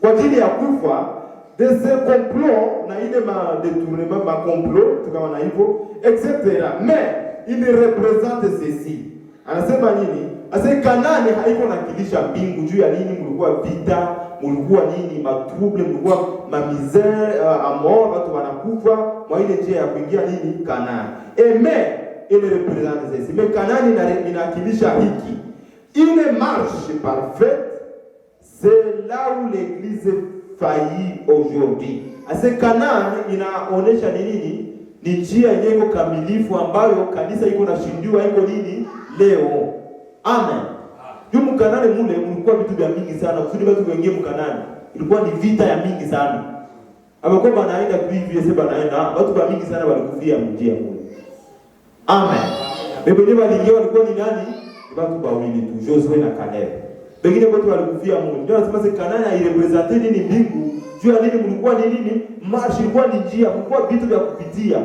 Speaker 1: kwa ajili ya kufa, de ces complots na ile détournement ma complot kama na hivyo etc. Mais il représente ceci. Anasema nini? Ase Kanani haiko nakilisha mbingu. Juu ya nini? Mlikuwa vita, mlikuwa nini matrouble, mlikuwa misère à mort, watu wanakufa kwa ile njia ya kuingia nini Kanani. Mais il représente ceci. Mais Kanani inakilisha hiki. Une marche parfaite, c'est là où l'église faillit aujourd'hui. Ase Kanani inaonesha nini? ni njia yenyewe iko kamilifu ambayo kanisa iko nashindiwa iko nini leo. Amen. Yu Mkanani mule mlikuwa vitu vya mingi sana. Kusudi watu wengie Mkanani ilikuwa ni vita ya mingi sana. Amekuwa banaenda tu hivi yese banaenda. Watu wa mingi sana walikufia mjia mule. Amen. Biblia waliingia walikuwa ni nani? Watu wawili tu, Joshua na Caleb. Wengine wote walikufia mule. Ndio nasema se Kanani hairepresente nini mbingu. Juu ya nini mlikuwa ni nini? Marsh ilikuwa ni njia, mlikuwa vitu vya kupitia.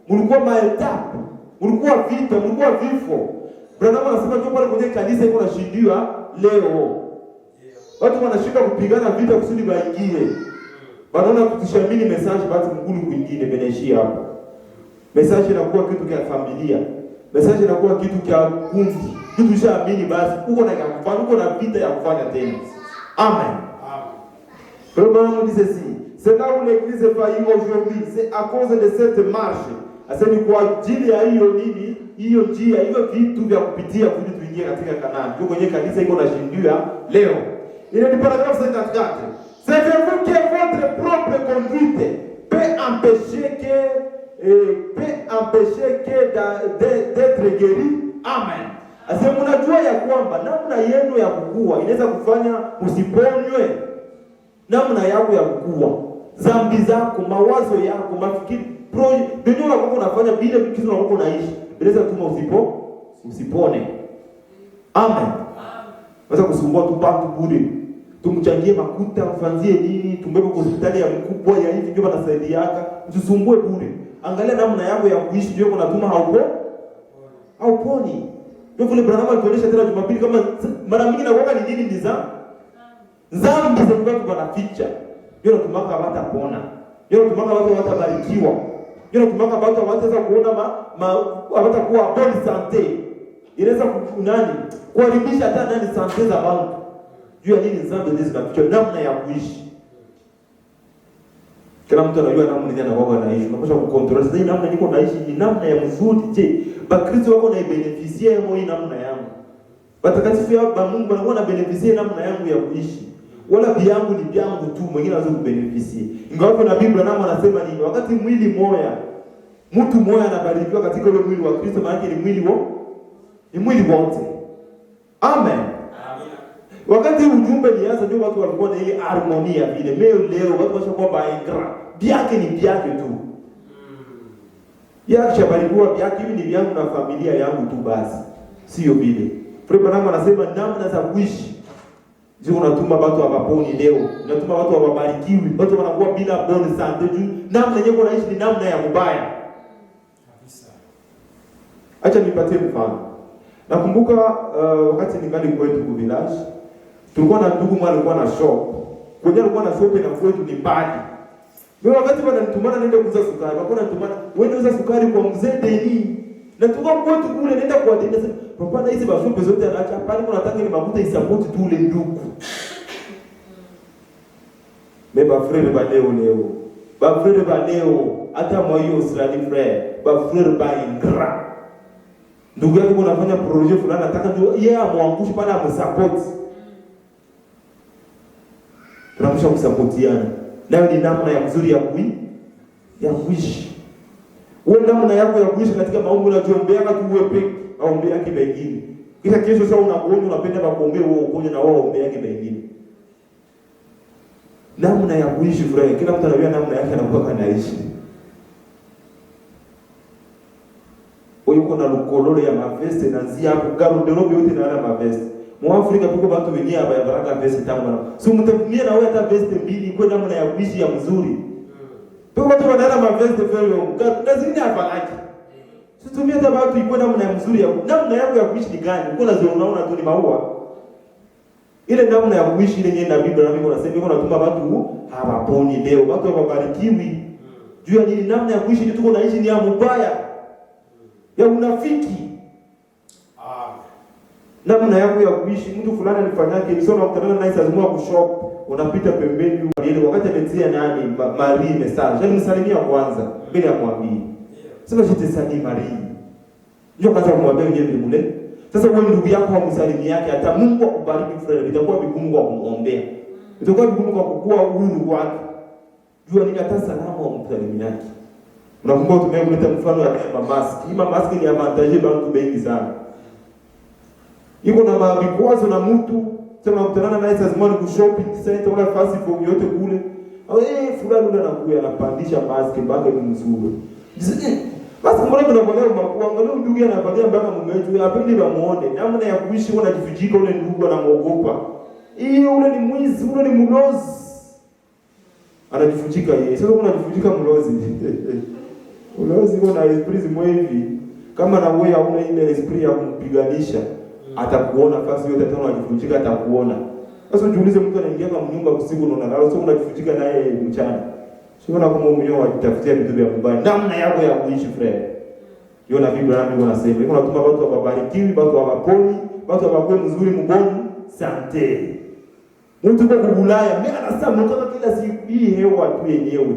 Speaker 1: Mlikuwa maetapu, mlikuwa vita, mlikuwa vifo. Branham anasema kwa pale kwenye kanisa iko nashindiwa leo. Watu wanashinda kupigana vita kusudi waingie. Wanaona kutushamini message basi mkulu kwingine beneishia hapo. Message inakuwa kitu cha familia. Message inakuwa kitu cha kundi. Kitu cha amini basi uko na kufanya, uko na vita ya kufanya tena. Amen. Branham dit ceci, c'est là où l'église est faillie aujourd'hui, c'est à cause de cette marche. Asema kwa ajili ya hiyo nini? Hiyo njia, hiyo vitu vya kupitia kuli tuingie katika Kanaani. Ndio kwenye kanisa iko nashindiwa leo. Ile ni paragraphe 54. C'est vous que votre propre conduite peut empêcher d'être guéri. Amen. Asema mnajua ya kwamba namna yenu ya kukua inaweza kufanya msiponywe. Namna yako ya kukua, dhambi zako, mawazo yako, mafikiri, ndio unakokuwa unafanya bila kitu unakokuwa unaishi. Bila tuma usipone. Amen. Wacha kusumbua tu patu bure. Tumchangie makuta, mfanzie nini, tumbebe kwa hospitali ya mkubwa ya hivi ndio wanasaidiaka. Usisumbue bure. Angalia namna yako ya kuishi ndio unatuma hauponi. Ndio vile Branham alituonyesha tena Jumapili kama mara mingi na kuoga ni nini dhambi za watu wanaficha. Ndio natumaka watu apona. Ndio natumaka watu watabarikiwa. Ndio natumaka watu wataweza kuona watakuwa bonne santé. Inaweza kunani? Kuharibisha hata nani santé za watu. Juu ya nini dhambi hizi zinaficha namna ya kuishi. Kila mtu anajua namna gani anakuwa anaishi. Unapaswa kucontrol sasa namna niko naishi ni namna ya mzuri. Je, Bakristo wako na beneficia hii namna yangu. Watakatifu ya Mungu wanakuwa na beneficia namna yangu ya kuishi. Wala vyangu ni vyangu tu, mwingine anaweza kubeneficia. Ingawa na Biblia naama anasema nini? Wakati mwili moja, mtu mmoja anabarikiwa katika ule mwili wa Kristo, maana ni mwili wote. Amen. Wakati ujumbe nianza ndio watu walikuwa na ile harmonia vile. Leo watu washakuwa baingra. Biake ni biake tu. Yake shabarikiwa biake hivi ni vyangu na familia yangu tu basi. Sio vile. Branham anasema namna za kuishi. Sio unatuma watu hawaponi leo. Unatuma watu hawabarikiwi. Watu wanakuwa bila bonne santé juu. Namna yenyewe unaishi ni namna ya mbaya. Kabisa. Acha nipatie mfano. Nakumbuka wakati ningali kwetu ku village, tulikuwa na ndugu mmoja alikuwa na shop. Kwenye alikuwa na shop na kwetu ni mbali. Mimi wakati wananitumana niende kuuza sukari, wako wananitumana, wewe unauza sukari kwa mzee Deni. Na tuko kwetu kule naenda kwa Deni sasa, papa na hizi bashope zote anaacha pale kuna nataka ni mafuta isapoti tu ule ndugu. Meba frère ba leo. Ba frère ba leo, hata moyo Australia frère, ba frère ba ingra. Ndugu yako unafanya project fulani nataka ndio yeye amwangushe pale amsupport. Tunamsha kusapotiana. Nayo ni namna ya nzuri ya kuishi. Wewe namna yako ya kuishi katika maombi unajiombea tu wewe peke au ombea yake wengine. Kisha kesho sasa unagonjwa unapenda kuombea wewe ugonjwa na wao ombea yake wengine. Namna ya kuishi furaha. Kila mtu anajua namna yake anakuwa anaishi. Wewe uko na lukololo ya maveste na nzia hapo garo nderobe yote na wala maveste. Mwafrika tuko watu wengine hapa ya baraka veste tangu na. Si mtakumia na wewe hata veste mbili kwa namna ya kuishi ya mzuri. Tuko watu wanaenda maveste felo. Lazima afalaki. Situmia hata watu iko namna ya mzuri ya namna yako ya kuishi ni gani? Uko lazima unaona tu ni maua. Ile namna ya kuishi ile yenyewe na Biblia na Mungu anasema iko natuma watu hawaponi leo. Watu hawabarikiwi. Juu ya nini namna ya kuishi tuko naishi ni ya mbaya. Ya unafiki. Namna yako ya kuishi mtu fulani alifanyaje nisoma mtandao na isazimua kushop unapita pembeni ile wakati ametia nani Marie message yani msalimia kwanza bila kumwambia sasa jitesani Marie ndio kaanza kumwambia yeye mle sasa wewe ndugu yako hamsalimia yake hata Mungu akubariki frere itakuwa vigumu kwa kumwombea itakuwa vigumu kwa kukua huyu ndugu wake jua nini hata salamu wa msalimia yake Unakumbuka tumea kuleta mfano ya mask. Hii mask ni avantage bantu bengi sana. Iko na mabikwazo na mtu, sema kutana naye sasa zimani ku shopping center wala fast food yote kule. Au fulani ndo anakuja anapandisha mask mpaka ni mzuri. Basi mbona tunaangalia kuangalia ndugu anavalia mpaka mumetu hapendi bamuone. Namna ya kuishi unajifujika ule ndugu anamuogopa. Hiyo ule ni mwizi, ule ni mlozi. Anajifujika yeye. Sasa unajifujika mlozi. Mlozi kuna esprit zimwe hivi. Kama na wewe hauna ile esprit ya kumpiganisha, atakuona fasi yote tena unajifujika atakuona. Sasa jiulize mtu anaingia kwa nyumba usiku na unalala, sio unajifujika naye mchana. Sio na kama mwenyewe ajitafutia vitu vya mbaya. Namna yako ya kuishi friend. Hiyo na Biblia ndio inasema. Iko natuma watu wabarikiwi, watu waponi, watu wakuwe mzuri mboni, sante. Mtu kwa Ulaya, mimi anasema mtoka kila siku hii hewa tu yenyewe.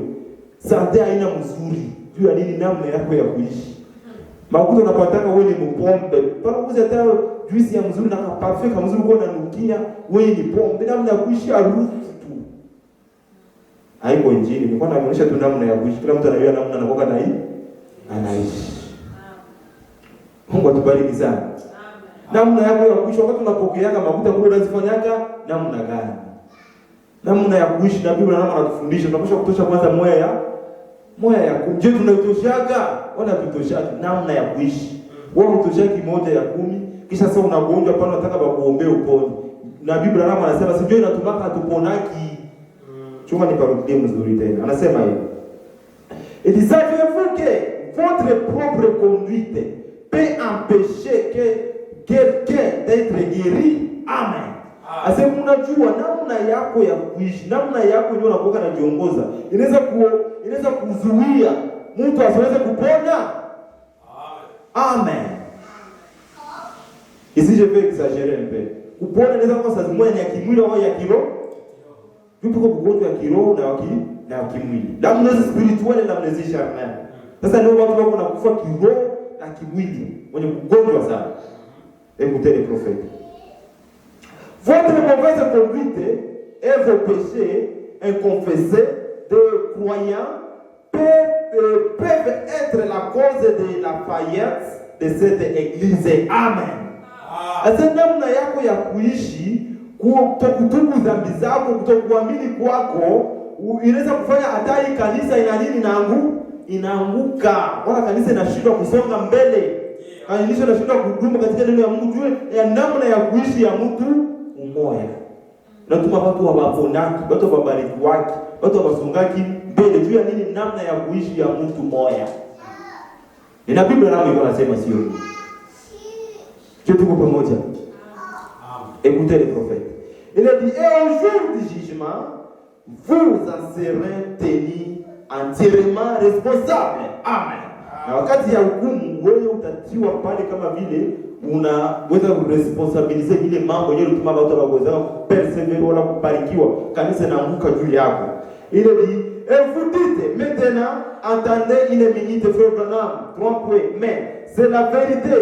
Speaker 1: Sante haina mzuri. Juu ya nini namna yako ya kuishi. Makuta unapataka wewe ni mpombe. Pana kuuza hata juice ya mzuri na parfum kama mzuri kwa unanukia, wewe ni pombe. Namna ya kuishi harufu tu. Haiko injili. Nilikuwa naonyesha tu namna ya kuishi. Kila mtu anajua namna anakoka na hii anaishi. Mungu atubariki sana. Amen. Namna yako ya kuishi wakati unapokeaga mafuta kule unazifanyaga namna gani? Namna ya kuishi na Biblia naona anatufundisha. Tunapaswa kutosha kwanza moyo ya kumje tunaitoshaga wala tutoshaga namna ya kuishi. Wewe utoshaki moja ya 10 kisha sasa unagonjwa pale unataka bakuombee upone. Na Biblia naona anasema sijui inatumaka hatuponaki. Chuma ni parudie mzuri tena. Anasema hivi. Et savez-vous que votre propre conduite peut empêcher que quelqu'un d'être guéri? Amen. Asema unajua namna yako ya kuishi, namna yako ndio unakoka na jiongoza. Inaweza kuzuia mtu asiweze kupona. Amen. Ici je vais exagérer un peu. Kupona inaweza kuwa saa moja ni ya kimwili au ya kiroho. Yupo kwa ugonjwa ya kiroho na ya kimwili. Namna spiritual na namna charnel. Sasa leo watu wako nakufa kiroho na kimwili, wenye kugonjwa sana. Écoutez les prophètes. Votre mauvaise conduite et vos péchés inconfessés de croyants peuvent être la cause de la faillite de cette église. Amen. Asa namna yako ya kuishi, kutokutubu dhambi zako, kutokuamini kwako, inaweza kufanya hata hii kanisa inaanguka. Wala kanisa inashindwa kusonga mbele. Kanisa inashindwa kudumu katika neno ya Mungu juu ya namna ya kuishi ya mtu umoja. Natuma watu waponaki, watu wabariki wake, watu wasongaki mbele juu ya nini namna ya kuishi ya mtu moja. Ina Biblia nao inasema sio. Tuko pamoja. Écoutez les prophètes. Il a dit, et au jour du jugement, vous en serez tenus entièrement responsables. Amen. Na wakati ya hukumu wewe utatiwa pale kama vile unaweza kuresponsabilize ile mambo yenyewe ulituma watu waweza persevere wala kubarikiwa kanisa inaanguka juu yako. Il dit, et vous dites maintenant, entendez une minute frère Branham, 3 points, mais c'est la vérité.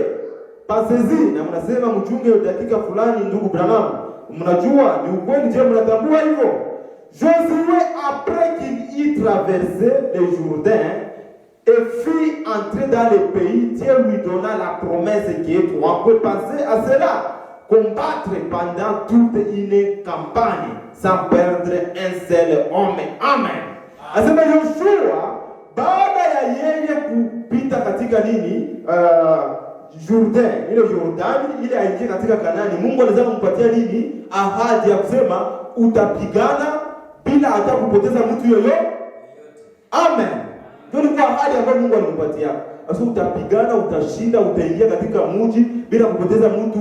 Speaker 1: Pasezi na mnasema mchunge dakika fulani ndugu Branham. Mnajua ni ukweli, je mnatambua hivyo? Josué après qu'il y traversait le Jourdain et fut entré dans le pays, Dieu lui donna la promesse qui est toi. On peut penser à cela. Combattre pendant toute une campagne sans perdre un seul homme. Amen. Asema Yoshua baada ya yeye kupita katika nini? Jourdain, ile Jordani ile aingie katika Kanaani. Mungu anaweza kumpatia nini? Ahadi ya kusema utapigana bila hata kupoteza mtu yoyote. Amen. Ndio ni ahadi ambayo Mungu alimpatia. Sasa utapigana, utashinda, utaingia katika mji bila kupoteza mtu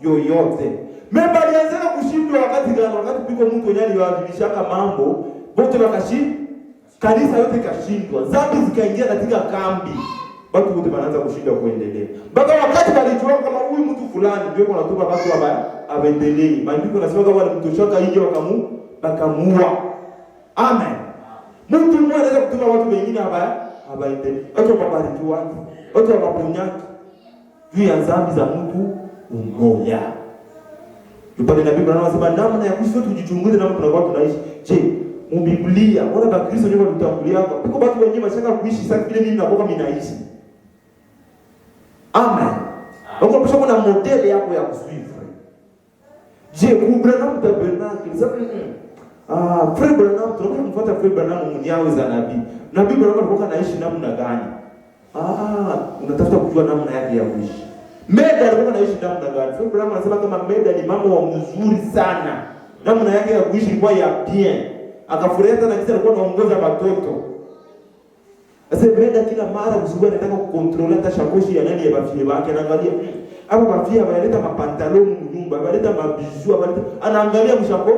Speaker 1: yoyote. Mimi alianza kushindwa wakati gani? Wakati piko mtu mwenye aliwajibishaka mambo, wote wakashinda. Kanisa yote kashindwa. Dhambi zikaingia katika kambi. Watu wote wanaanza kushinda kuendelea. Mpaka wakati walijua kama huyu mtu fulani ndio kunatoka watu aendelee. Maandiko yanasema kama walimtoshaka hiyo wakamua. Amen. Mtu mmoja anaweza kutuma watu wengine aendelee. Watu wabariki watu. Watu waponyaki. Juu ya dhambi za mtu mmoja. Tupate na Biblia inasema namna ya kuishi tujichunguze namna tunakuwa tunaishi. Je, Biblia, wana Bakristo ndio walitangulia hapa. Piko watu wenyewe washaka kuishi sasa vile mimi nakoka mimi naishi. Amen. Wako kisha kuna modeli yako ya kusuivre. Je, Branham tabernacle sasa Frère Branham tunamfuata Frère Branham mwenyewe za nabii. Nabii Branham alikuwa anaishi namna gani? Unatafuta kujua namna yake ya kuishi. Meda alikuwa anaishi namna gani? Frère Branham anasema kama Meda ni mama wa mzuri sana. Namna yake ya kuishi ilikuwa ya bien. Akafurahia sana kisa alikuwa anaongoza watoto. Sasa Meda kila mara mzungu anataka kukontrola hata shakoshi ya nani ya bafie wake, anaangalia hapo bafie wanaleta mapantaloni mnyumba, wanaleta mabijou, anaangalia mshako.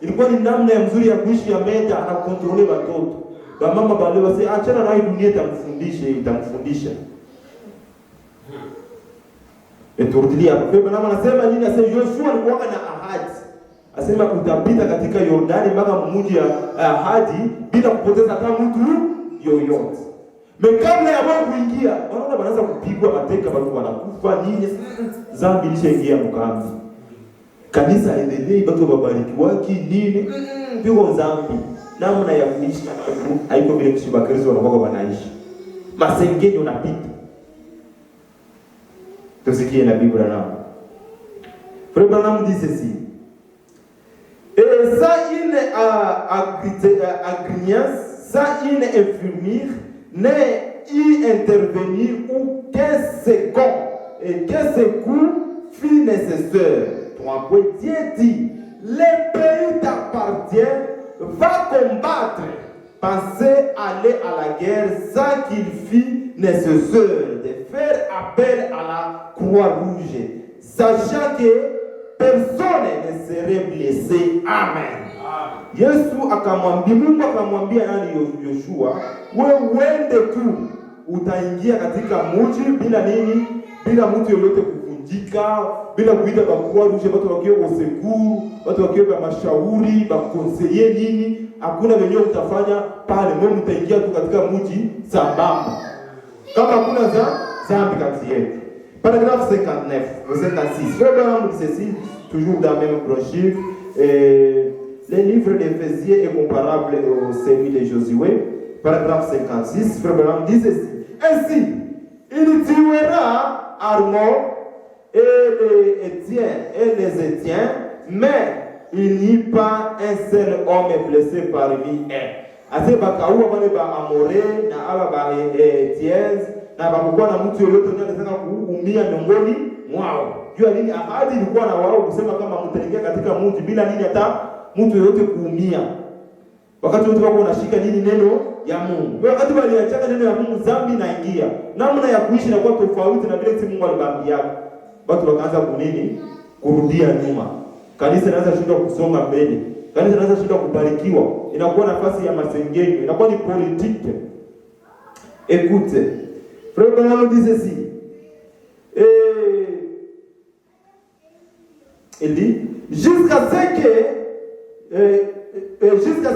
Speaker 1: Ilikuwa ni namna ya mzuri ya kuishi ya Meda, anakontrola watoto. Ba mama bale wase achana na hii dunia itamfundisha. Eturudilia hapo. Kwa maana anasema nini? Asema Joshua alikuwa na ahadi. Asema utapita katika Yordani mpaka mji ya ahadi bila kupoteza hata mtu yoyote. Kabla ya wao kuingia, wanaona wanaanza kupigwa mateka, watu wanakufa nini? Dhambi ilishaingia mkambi. Kanisa endelee, watu wabarikiwa nini? Pigwa dhambi. Namna ya kuishi haiko vile kushiba Kristo wanakuwa wanaishi. Masengenyo unapita. Tusikie na Biblia nao. Frère Branham dit ceci. Et ça une agrignance, ça une infirmière n'est y intervenir ou qu'un secours fut nécessaire. Pour un Dieu dit, le pays t'appartient, va combattre. Pensez aller à la guerre sans qu'il fût nécessaire de faire appel à la Croix-Rouge, sachant que personne ne serait blessé. Amen. Yesu akamwambia, Mungu akamwambia nani Yoshua, wewe uende tu, utaingia katika mji bila nini? Bila mtu yoyote kuvunjika, bila kuita kwa Croix-Rouge, watu wakiwa kwa sekuru, watu wakiwa kwa mashauri, kwa conseiller nini? Hakuna wenyewe utafanya pale, wewe utaingia tu katika mji sambamba. Kama hakuna dhambi kati yetu. Paragraphe 59, verset 56. Frère Branham dit ceci, toujours dans la même brochure. Le livre d'Éphésiens est comparable au celui de Josué. Paragraphe 56, Frère Branham dit ceci. Ainsi, il tuera Armor et les Étiens, mais il n'y a pas un seul homme blessé parmi eux. Ase bakaua wale ba Amore na aba ba Etiez na bakuwa na mtu yoyote anataka kuumia miongoni mwao. Jua nini ahadi ilikuwa na wao kusema kama mtaingia katika mji bila nini hata mtu yoyote kuumia. Wakati wote wako unashika nini neno ya Mungu. Wakati waliachana neno ya Mungu dhambi inaingia. Namna ya kuishi na kwa tofauti na vile Mungu alibambia. Watu wakaanza kunini? Kurudia nyuma. Kanisa linaanza shindwa kusonga mbele. Kanisa linaanza shindwa kubarikiwa. Inakuwa nafasi ya masengenyo, inakuwa ni politique. Écoutez. Frère Branham dit ceci. Il dit jusqu'à ce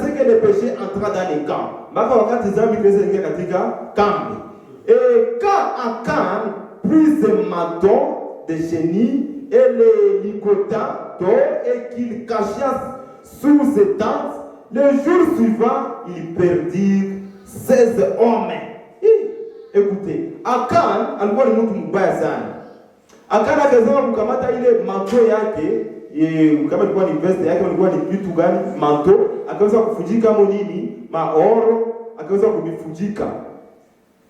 Speaker 1: que le péché entra dans les camps. Mpaka wakati dhambi ikaingia katika kambi. Et quand Akan prit ses manteaux de chenilles et les ligota d'or et qu'il cacha sous ses tentes, le jour suivant, il perdit 16 hommes. Écoutez, Akan alikuwa ni mtu mbaya sana. Akan akazama kukamata ile manto yake, kama ilikuwa ni veste yake, ilikuwa ni kitu gani? Manto, akaweza kufujika kama nini? Maoro, akaweza kubifujika.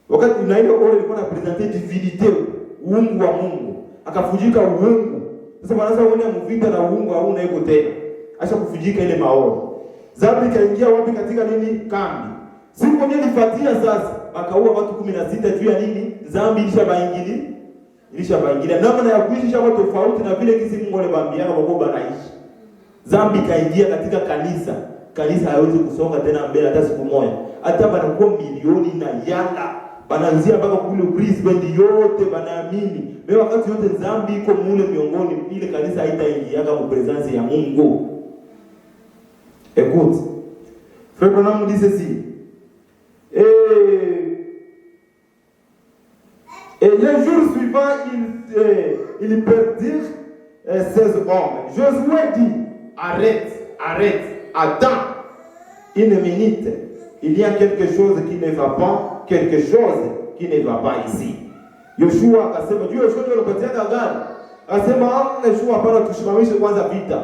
Speaker 1: Wakati na ile oro ilikuwa na presenter divinité, uungu wa Mungu. Akafujika uungu. Sasa wanaanza kuona mvita na uungu hauna iko tena. Acha kufujika ile maoro. Dhambi kaingia wapi katika nini? Kambi. Siku moja ilifuatia sasa, akaua watu 16 juu ya nini? Dhambi ilishabaingilia. Namna ya kuishi shamba tofauti na vile kisi Mungu aliwaambiana wao wanaishi. Dhambi kaingia katika kanisa. Kanisa haiwezi kusonga tena mbele hata siku moja. Hata banakuwa milioni na yala. Banaanzia mpaka kule Brisbane yote banaamini. Leo wakati yote dhambi iko mule miongoni, ile kanisa haitaingia kama presence ya Mungu. Écoute. Frère Branham dit ceci. Et le jour suivant, il perdit 16 hommes. Josué dit, arrête, attends. une minute, il y a quelque chose qui ne va pas, quelque chose qui ne va pas ici. Yoshua akasema, juu Yoshua ndio alipatiana gani? Akasema, Yoshua hapana, tusimamishe kwanza vita.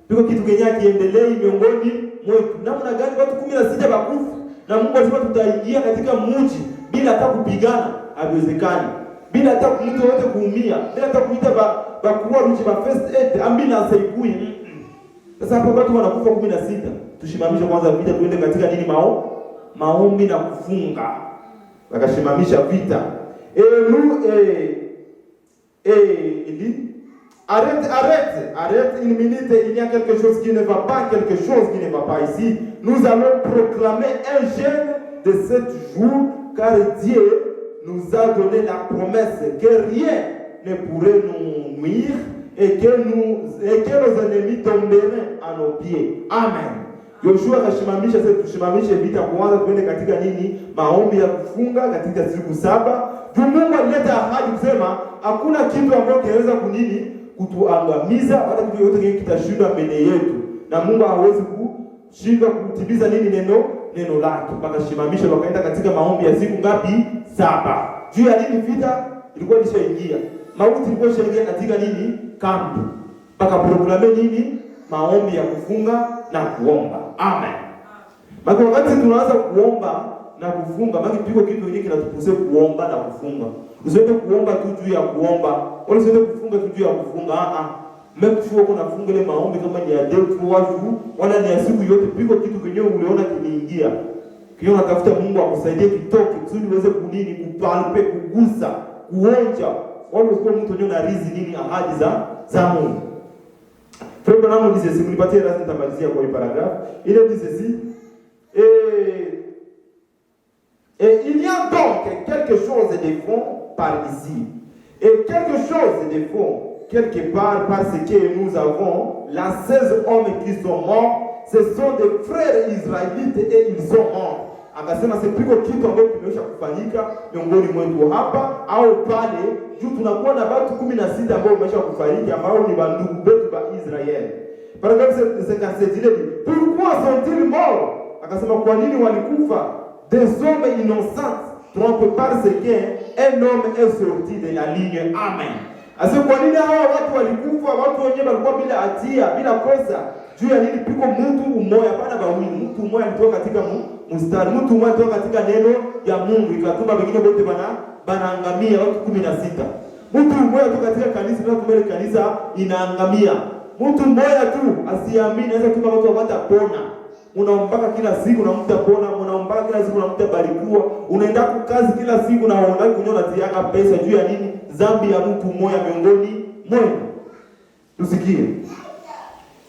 Speaker 1: Piko kitu Kenya kiendelee miongoni mwetu. Namna gani watu 16 bakufa? Na Mungu alisema tutaingia katika mji bila hata kupigana, haiwezekani. Bila hata mtu wote kuumia, bila hata kuita bakuwa ruji ba first aid, ambulance ikui. Sasa hapo watu wanakufa 16. Tusimamishe kwanza vita, tuende katika nini maombi na kufunga. Wakashimamisha vita. Il dit arrête une minute, il y a quelque chose qui ne va pas, quelque chose qui ne va pas ici. Nous allons proclamer un jeûne de 7 jours, car Dieu nous a donné la promesse que rien ne pourrait nous nuire et que nos ennemis tomberaient à nos pieds. Amen. Yoshua akashimamisha sasa, tushimamishe vita kuanza kwenda katika nini? Maombi ya kufunga katika siku 7. Mungu alileta ahadi kusema hakuna kitu ambacho kinaweza kunini kutuangamiza, hata kitu yote kile kitashinda mbele yetu. Na Mungu hawezi kushindwa kutimiza nini neno lake. Wakashimamisha wakaenda katika maombi ya siku ngapi? 7. Juu ya nini vita ilikuwa ilishaingia. Mauti ilikuwa ishaingia katika nini? Kambi. Wakaproklame nini? Maombi ya kufunga na kuomba. Amen. Bado wakati tunaanza kuomba na kufunga, bado piko kitu kingine kinatupusha kuomba na kufunga. Usiende kuomba tu juu ya kuomba, wala usiende kufunga tu juu ya kufunga. Même tu uko nafunga ile maombi kama ni ya 2-3 jours, wala ni ya siku yote, piko kitu kenyewe uliona kiniingia. Kile unatafuta Mungu akusaidie kitoke, kusudi uweze kunini kupalpe, kugusa, kuonja. Wala usiwe mtu nyo na rizi nini ahadi za Mungu. Frère Branham dit ceci, vous lui partez là, c'est pour le paragraphe. Il dit ceci, et il y a donc quelque chose de fond par ici, et quelque chose de fond quelque part, parce que nous avons là 16 hommes qui sont morts, ce sont des frères israélites et ils sont morts. Akasema sipiko kitu ambacho kimesha kufanyika miongoni mwetu hapa au pale, juu tunakuwa na watu 16 ambao wamesha kufariki ambao ni bandugu wetu wa Israeli. Paragraphe 57 dit, pourquoi sont-ils morts? Akasema kwa nini walikufa? Des hommes innocents trompent parce qu'un homme est sorti de la ligne. Amen. Asa kwa nini hawa watu walikufa? Watu wenyewe walikuwa bila hatia, bila kosa. Juu ya nini? Piko mtu mmoja, hapana bawili. Mtu mmoja alitoka katika mstari, mtu mmoja alitoka katika neno ya Mungu, ikatuma wengine wote banaangamia, watu 16. Mtu mmoja alitoka katika kanisa, na kumele kanisa inaangamia. Mtu mmoja tu asiamini anaweza kutuma watu hawatapona. Unaombaka kila siku na mtapona, unaombaka kila siku na mtabarikiwa, unaenda kukazi kila siku na unaona kunyona tiaka pesa juu ya nini? Dhambi ya mtu mmoja miongoni mwenu. Tusikie.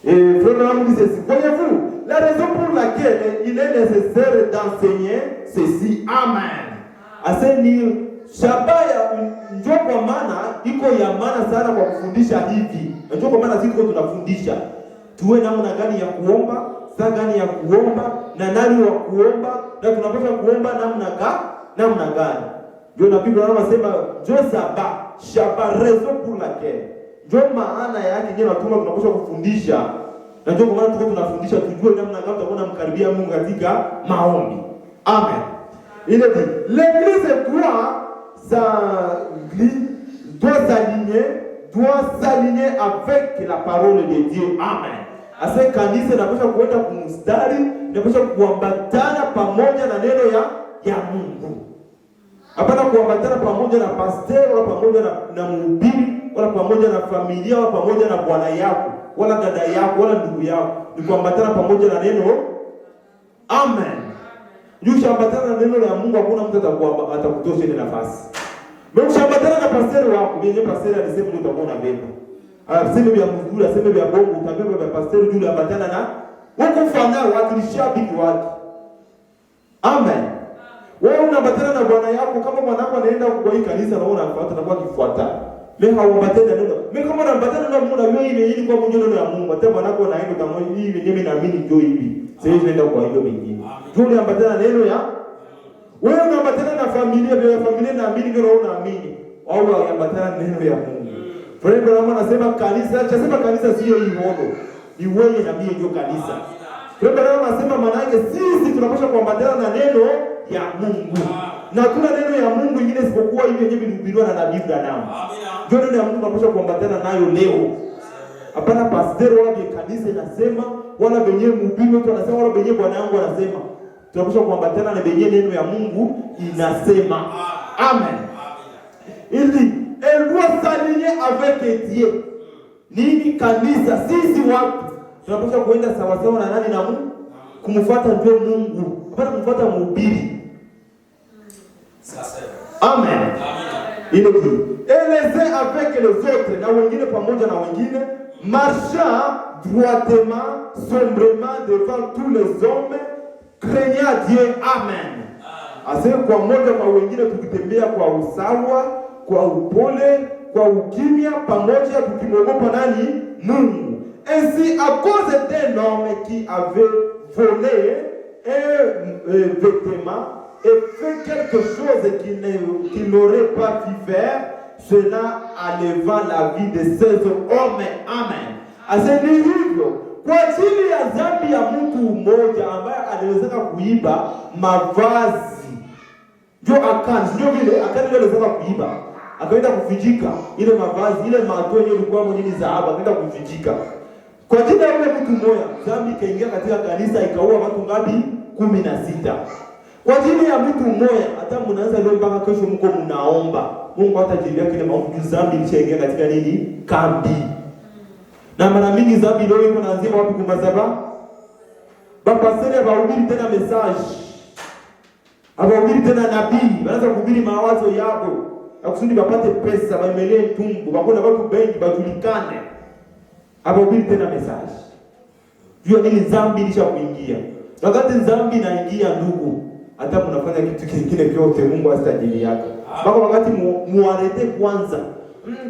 Speaker 1: Frère Branham dit ceci, voyez-vous, la raison pour laquelle il est nécessaire d'enseigner ceci. Amen. Aseni shabaya njoo kwa maana iko ya maana sana kwa kufundisha hivi. Njoo kwa maana sisi tunafundisha tuwe namna gani ya kuomba, saa gani ya kuomba na nani wa kuomba, na tunapaswa kuomba namna gani. Ndio nabii Branham anasema shaba raison pour laquelle. Ndio maana yake ndio natuma tunapaswa kufundisha. Na ndio kwa maana tunafundisha tujue namna gani tutakuwa mkaribia Mungu katika maombi. Amen. Il est dit, l'église doit s'aligner avec la parole de Dieu. Amen. Asa kanisa inapaswa kuenda kumstari, inapaswa kuambatana pamoja na neno ya Mungu. Hapana kuambatana pamoja na pastor, wala pamoja na mhubiri, wala pamoja na familia, wala pamoja na bwana yako, wala dada yako, wala ndugu yako. Ni kuambatana pamoja na neno. Amen. Ukishambatana na neno la Mungu hakuna mtu atakutosha ile nafasi. Wewe ukishambatana na pastor wako, mwenye pastor alisema ndio utakuwa na beba. Aseme vya mzuri, aseme vya bongo, utabeba vya pastor yule ambatana na wako fanao watu ni shabiki wake. Amen. Wewe unabatana na bwana yako, kama bwana yako anaenda kwa hii kanisa na unafuata na kwa kifuata. Mimi hauambatani na neno. Mimi kama unaambatana na Mungu na wewe ile kwa neno la Mungu, hata bwana yako anaenda kama hivi mimi naamini ndio hivi. Sasa nenda kwa hiyo mengine. Ndio unaambatana na neno ya wewe unaambatana na familia, bila familia naamini ndio unaamini. Au unaambatana na neno ya Mungu. Frère Branham anasema kanisa, chasema kanisa sio hii hodo. Ni wewe na mimi ndio kanisa. Biblia inasema maana yake sisi tunapaswa kuambatana na neno ya Mungu. Na kuna neno ya Mungu nyingine isipokuwa hivi yenyewe vilihubiriwa na Nabii Branham. Ndio neno ya Mungu tunapaswa kuambatana nayo leo. Hapana pastor wala kanisa inasema wala wenyewe mhubiri wetu anasema wala wenyewe bwana yangu anasema. Tunapaswa kuambatana na wenyewe neno ya Mungu inasema. Amen. Il dit, elle doit s'aligner avec Dieu. Nini kanisa sisi watu tunapaswa kuenda sawa sawa na nani na Mungu? Kumfuata ndio Mungu. Hapana kumfuata mhubiri. Amen. Il dit, et laissez avec les autres na wengine pamoja na wengine marchant droitement, sombrement devant tous les hommes, craignant Dieu. Amen. Asema kwa moja kwa wengine tukitembea kwa usawa, kwa upole, kwa ukimya pamoja tukimwogopa nani? Mungu. Ainsi à cause d'un homme qui avait volé un vêtement et fait quelque chose qu'il n'aurait pas pu faire, cela enleva la vie de ces hommes. Amen. Asema hivyo kwa ajili ya dhambi ya mtu mmoja ambaye aliweza kuiba mavazi. Ndio ndio vile aliweza kuiba. Akaenda kufichika ile mavazi, ile mato yenye ilikuwa mwenye dhahabu, akaenda kufichika. Kwa ajili ya yule mtu mmoja, dhambi ikaingia katika kanisa ikaua watu ngapi? 16. Kwa ajili ya mtu mmoja, hata mnaanza leo mpaka kesho mko mnaomba. Mungu hatajilia kile maombi, dhambi ilishaingia katika nini? Kambi. Na mara mingi dhambi leo iko naanzia wapi? Kwa madhabahu. Bapasere bahubiri tena message. Abahubiri tena nabii, wanaanza kuhubiri mawazo yao. Akusudi bapate pesa, baemelee tumbo, bakona watu bengi bajulikane. Abahubiri tena message. Jua nini dhambi ilishakuingia. Wakati dhambi inaingia ndugu, hata mnafanya kitu kingine kyote Mungu asitajili yako. Baba wakati muarete kwanza.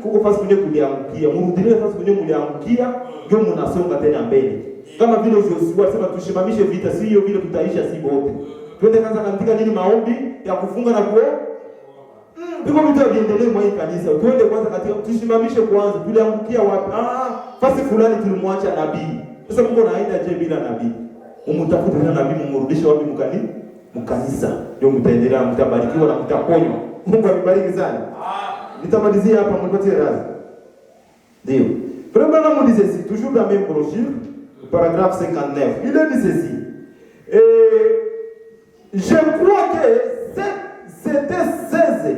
Speaker 1: Kuko fasi kwenye kuliangukia, murudile fasi kwenye muliangukia, ndio mnasonga tena mbele. Kama vile Joshua alisema tushimamishe vita, si hiyo vile tutaisha si wote. Twende kwanza katika nini maombi ya kufunga na kuo. Biko vitu viendelee mwa kanisa. Twende kwanza katika tushimamishe kwanza, tuliangukia wapi? Fasi fulani tulimwacha nabii. Sasa Mungu anaenda je bila nabii? Umtafute tena nabii mumrudishe wapi mkanisa. Ndio mtaendelea, mtabarikiwa na mtaponywa. Mungu awabariki sana. Nitamalizia hapa mnipatie razi. Ndio. Frère nous disait ceci, toujours dans la même brochure, paragraphe 59. Il a dit ceci. Je crois que c'était 16,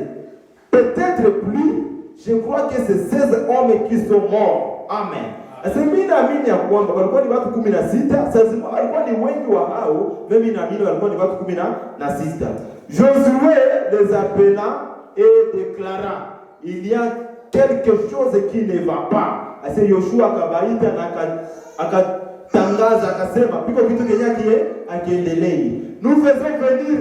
Speaker 1: peut-être plus. Je crois que c'est 16 hommes qui sont morts. Amen. Mimi naamini ya kwamba walikuwa ni watu 16, sasa walikuwa ni wengi wa hao, mimi naamini walikuwa ni watu 16. Josué les appela et déclara, il y a quelque chose qui ne va pas. Ase Yoshua akabaita na akatangaza akasema piko kitu kenye akiendelee. Nous faisons venir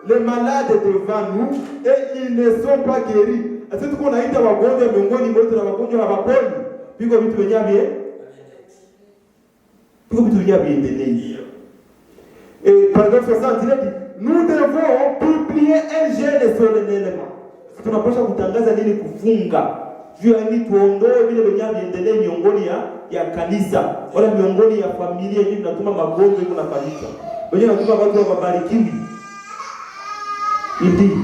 Speaker 1: les malades devant nous et ils ne sont pas guéris. Ase tuko naita wagonjwa miongoni mwetu na wagonjwa hawaponi. Piko vitu venye biendelee. Et paragraphe 60 il dit nous devons publier un jeûne solennellement. Tunapaswa kutangaza nini? Kufunga. Juu ya nini? Tuondoe vile biendelee miongoni ya kanisa wala miongoni ya familia yenyewe tunatuma magonjwa iko nafanyika. Wenyewe natuma watu wabarikiwi. Il dit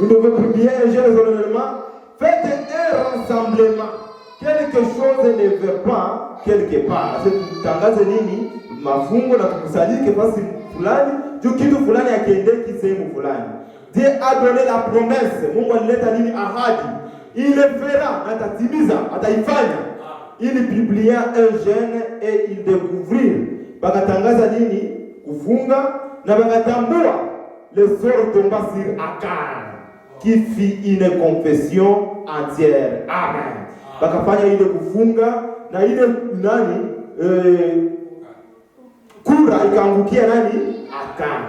Speaker 1: nous devons publier un jeûne solennellement, faites un rassemblement. Quelque chose ne veut pas quelque part. Sasa tutangaze nini? Mafungo na tukusanyike fasi fulani, juu kitu fulani akiendeki sehemu fulani. Dieu a donné la promesse. Mungu alileta nini? Ahadi. Il le fera, atatimiza, ataifanya. Il publia un jeûne et il découvrir. Bakatangaza nini? Kufunga na bakatambua le sort tomba sur Akan qui fit une confession entière. Amen. Bakafanya ile kufunga na ile nani kura ikaangukia nani? Akan.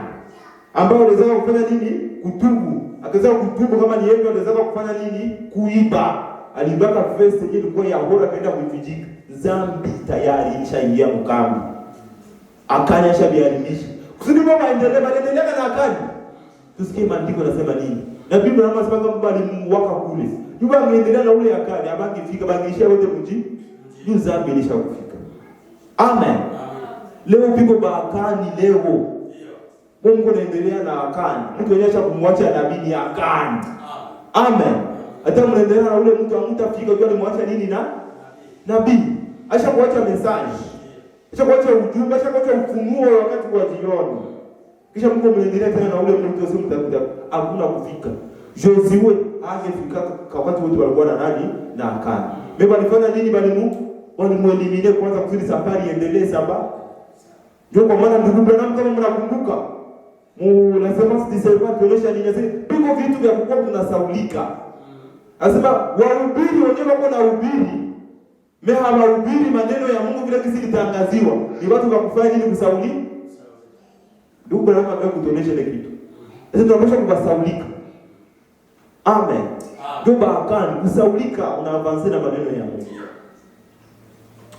Speaker 1: Ambao walizao kufanya nini? Kutubu. Akaweza kutubu kama ni yeye anaweza kufanya nini? Kuiba. Alibaka veste ile ilikuwa ya hora kaenda kuifijika. Dhambi tayari ilishaingia mkambi. Akanya shabiarimisha. Kusudi baba endelee na Akani. Tusikie maandiko yanasema nini? Na Biblia inasema kwamba alimwaka kule. Yuba angeendelea na ule Akani, abangefika bangeishia wote mji. Dhambi ilishakufika. Amen. Leo piko Akani leo. Mungu anaendelea na Akani. Mtu onyesha kumwacha nabii ya Akani. Amen. Hata mnaendelea na ule mtu amtafika jua alimwacha nini na nabii. Acha kuacha message. Acha kuacha ujumbe, acha kuacha ufunuo wakati wa jioni. Kisha Mungu mnaendelea tena na ule mtu usimtakuta hakuna kufika. Josue angefika kwa wakati wote walikuwa na nani na Akani. Mimi walifanya nini bali Mungu? Walimuelimine kwanza kusudi safari iendelee saba. Ndio kwa maana ndugu Branham kama mnakumbuka, nasema sitisema kuonyesha nini sasa piko vitu vya kukua tunasaulika. Anasema wahubiri wenyewe wako na ubiri. Meha wahubiri maneno ya Mungu vile kisi litangaziwa. Ni watu wa kufanya nini kusauli? Ndugu Branham ambaye kutuonyesha ile kitu. Sasa tunapaswa kusaulika. Amen. Ndio Akani kusaulika unaavance na maneno ya Mungu.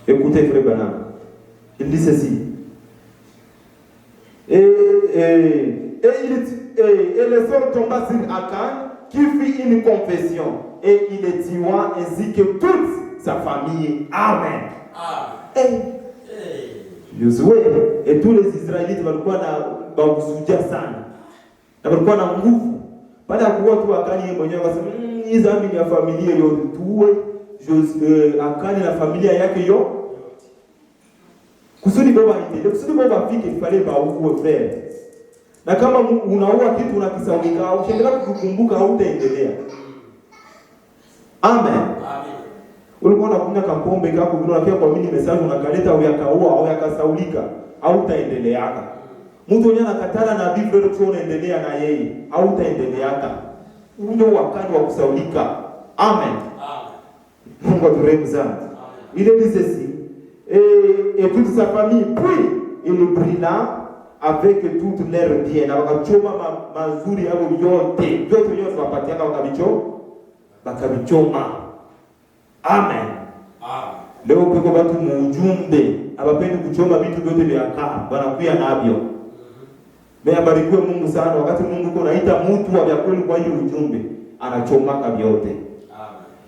Speaker 1: Écoutez frère Branham. Il dit ceci. Et le sort tomba sur Akan qui fit une confession et il le tua ainsi que toute sa famille. Amen. Josué et tous les Israélites walikuwa na bakusudia sana. Na walikuwa na nguvu. Baada ya kuwa tu Akani yeye mwenyewe akasema hii dhambi ni ya familia yote tuwe Akani na familia yake yote. Kusudi baba ndio kusudi baba afike pale baue frère. Na kama unaua kitu unakisaulika au ukiendelea kukumbuka hautaendelea. Amen. Amen. Ulikuwa unakunywa kampombe kako unakia kwa mini message unakaleta au yakaua au yakasaulika hautaendeleaka. Mtu mwenye anakatana na Biblia ndio tunaendelea na yeye hautaendeleaka. Ndio wakati wa kusaulika. Amen. Amen. Mungu aturehemu sana. Il dit ceci et toute sa famille puis il brilla avec toute leur bien na wakachoma mazuri yao yote wapatiana wakavichoma. Amen. Leo peko watu muujumbe abapendi kuchoma vitu vyote vya kaa wanakuya navyo. Barikiwe Mungu sana wakati Mungu kunaita mtu wa vyakuli kwa hiyo ujumbe anachomaka vyote.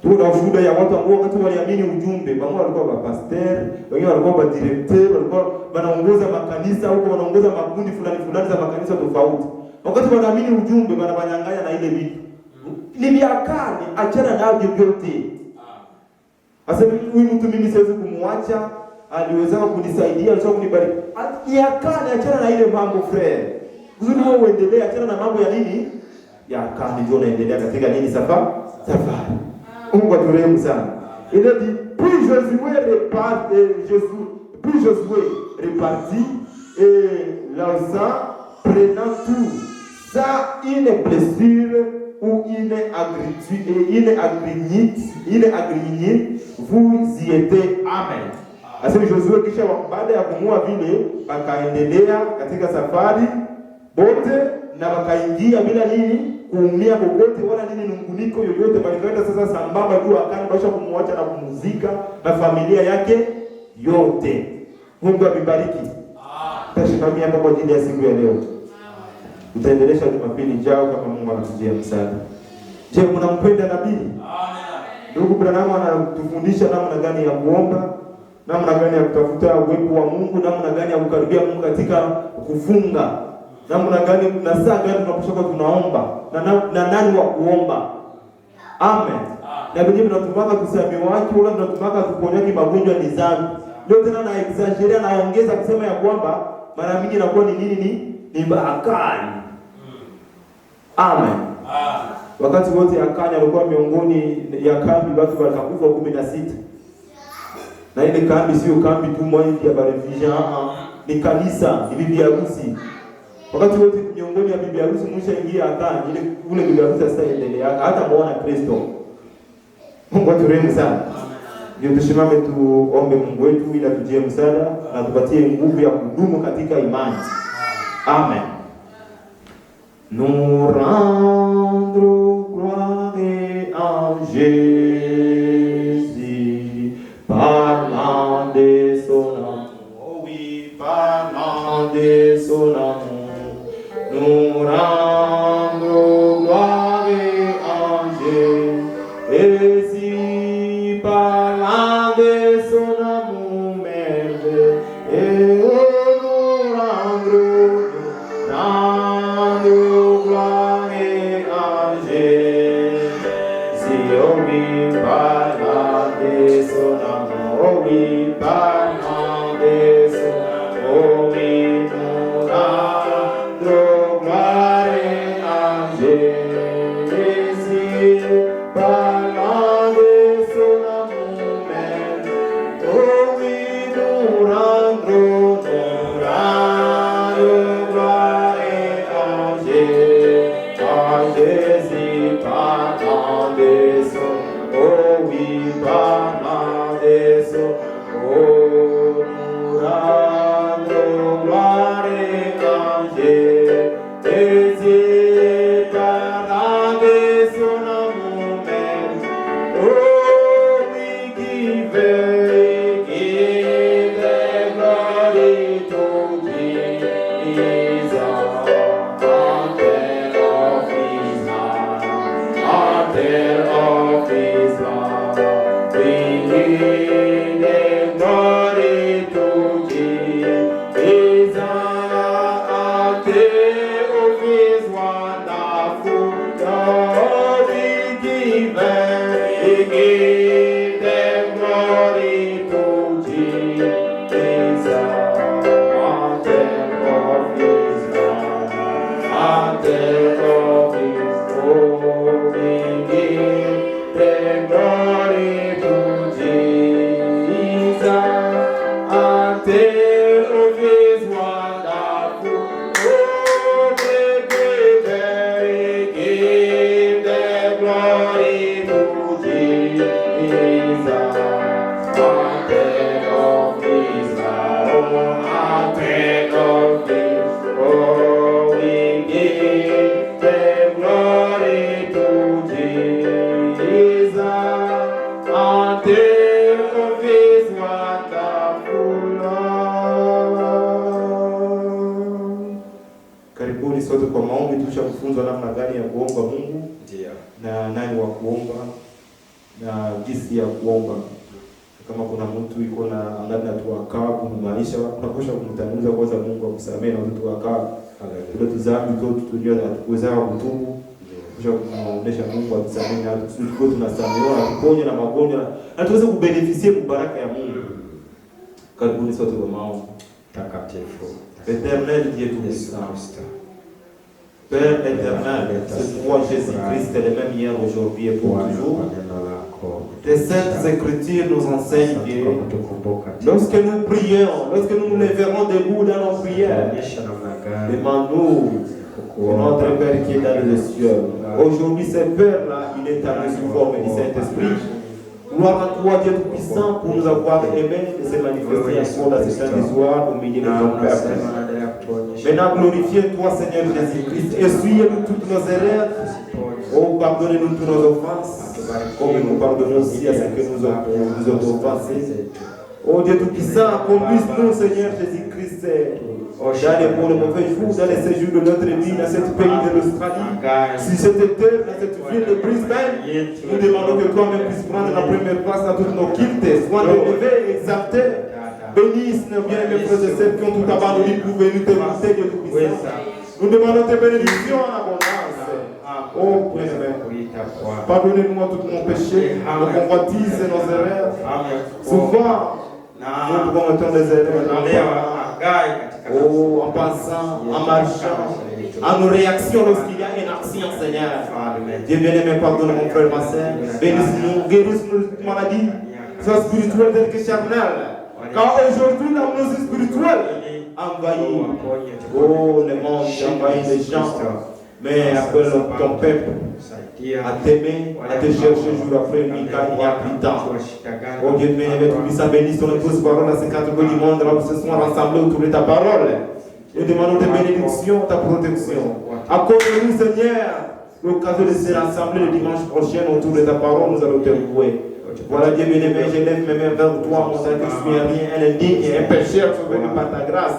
Speaker 1: Tuna ushuhuda ya watu ambao wakati waliamini ujumbe, wao walikuwa pastor, wengine walikuwa director, walikuwa wanaongoza makanisa huko, wanaongoza makundi fulani za makanisa tofauti. Wakati wanaamini ujumbe, wanabanyanganya na ile vitu. Ni miakani, achana navyo vyote. Asema huyu mtu mimi siwezi kumwacha, aliweza kunisaidia, aliweza kunibariki. Miakani, achana na ile mambo frère. Uzuri wewe uendelee, achana na mambo ya nini? Ya kani ndio unaendelea katika nini safari? Mungu aturehemu sana. Il a dit, puis Josué repartit et lança, prenant tout ça, une blessure ou une agrignite, vous y étiez. Amen. Asema Josué kisha baada ya kumua vile wakaendelea katika safari bote na wakaingia bila nini kuumia kokote wala nini nunguniko yoyote, bali kaenda sasa sambamba juu Akani basha kumwacha na kumuzika na familia yake yote. Mungu abibariki. Tashimamia kwa ajili ya siku ya leo. Tutaendelesha Jumapili jao kama Mungu anatujia msaada. Je, mnampenda nabii? Amen. Ndugu Branham anatufundisha namna gani ya kuomba, namna gani ya kutafuta uwepo wa Mungu, namna gani ya kukaribia Mungu katika kufunga. Namna gani na saa gani tunaposhaka tunaomba na nani wa kuomba. Amen. Na vile tunatumaka kusema wake wala tunatumaka kuponyaki magonjwa ni dhambi. Leo tena na exaggerate na ongeza kusema ya kwamba mara mingi inakuwa ni nini ni Akani. Amen. Wakati wote Akani alikuwa miongoni ya kambi watu walikufa 16. Na ile kambi sio kambi tu moja ya barefija, ni kanisa, ni bibi harusi. Wakati wote miongoni ya bibi harusi mwisho ingia Akani, ile ule bibi harusi sasa endelea hata muona Kristo. Mungu aturehemu sana. Ndio tusimame tuombe Mungu wetu ili atujie msaada na tupatie nguvu ya kudumu katika imani. Amen. Nous rendons gloire à Jésus, parlant de son amour, oui, parlant de son amour. Nous rendons gloire à Jésus, parlant de son amour merveilleux. Éternel Dieu tout-puissant, Père éternel, c'est toi Jésus-Christ, le même hier, aujourd'hui et pour toujours. Tes saintes écritures nous enseignent que lorsque nous prions, lorsque nous nous lèverons debout dans nos prières, demande-nous notre Père qui est dans les cieux. Aujourd'hui, ce Père-là, il est à nous sous forme du Saint-Esprit. Gloire à toi, Dieu Tout-Puissant, pour nous avoir aimés et se manifester encore dans ce saint soir au milieu de ton peuple. Maintenant, glorifiez-toi, Seigneur Jésus-Christ. Essuyez-nous toutes nos erreurs. Oh, pardonnez-nous toutes nos offenses, comme nous pardonnons aussi à ceux que nous avons offensés. Oh, Dieu Tout-Puissant, conduise-nous, Seigneur Jésus-Christ, dans les bons et mauvais jours, dans les séjours de notre vie, dans ce pays de l'Australie, si cette terre, dans cette ville de Brisbane, nous demandons que toi-même puisses prendre la première place dans toutes nos quiltes, sois élevé, exalté. Bénisse nos bien-aimés frères et sœurs qui ont tout abandonné pour venir te visiter, Dieu Tout-Puissant. Nous demandons tes bénédictions en abondance. Oh, bien-aimé, pardonnez-nous tous nos péchés, nos convoitises et nos erreurs. Souvent, nous commettons des erreurs. Oh, en pensant, en marchant, en nos réactions lorsqu'il y a une action, Seigneur. Dieu bien-aimé, pardonne mon frère, ma soeur. Bénisse-nous, guérisse-nous de toute maladie, soit spirituelle telle que charnelle. Car aujourd'hui, la maladie spirituelle envahit, oh, le monde, envahit les gens. Mais appelle ton peuple à t'aimer, à te chercher jour après nuit, car il y a plus de temps. Oh Dieu bien-aimé, tout-puissant, bénisse ton épouse parole à ces quatre coins du monde, là où ce soir rassemblés autour de ta parole. Et demandons tes bénédictions, ta protection. Accorde-nous, Seigneur, l'occasion de se rassembler le dimanche prochain autour de ta parole, nous allons te louer. Voilà, Dieu bien-aimé, je lève mes mains vers toi, mon Dieu, que je suis un rien, un indigne et un pécheur sauvé par ta grâce.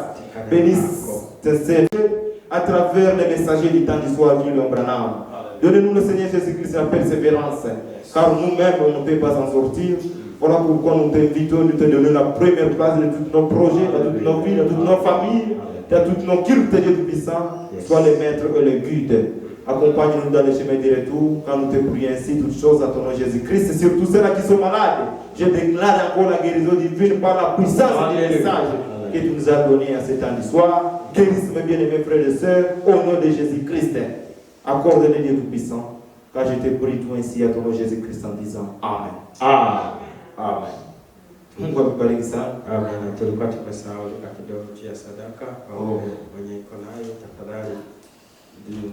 Speaker 1: Bénisse tes serviteurs à travers les messagers du temps du soir, William Branham. Donnez-nous le Seigneur Jésus-Christ la persévérance, car nous-mêmes, on ne peut pas en sortir. Voilà pourquoi nous t'invitons, nous te donnons la première place de tous nos projets, de toutes nos vies, de toutes nos familles, de toutes nos cultes, Dieu Tout-Puissant. Sois le maître et le guide. Accompagne-nous dans le chemin du retour, quand nous te prions ainsi, toutes choses à ton nom Jésus-Christ. Et surtout ceux-là qui sont malades, je déclare encore la guérison divine par la puissance du message que tu nous as donné à ce temps du soir. Guérisse mes bien-aimés frères et sœurs, au nom de Jésus-Christ. Accorde-les, Dieu Tout-Puissant, car je te prie tout ainsi à ton nom Jésus-Christ en disant Amen. Amen. Amen. Mungu akubariki sana.
Speaker 2: Amen. Tulikuwa tumesahau kidogo ya sadaka. Mwenye iko nayo tafadhali.
Speaker 1: Ndio.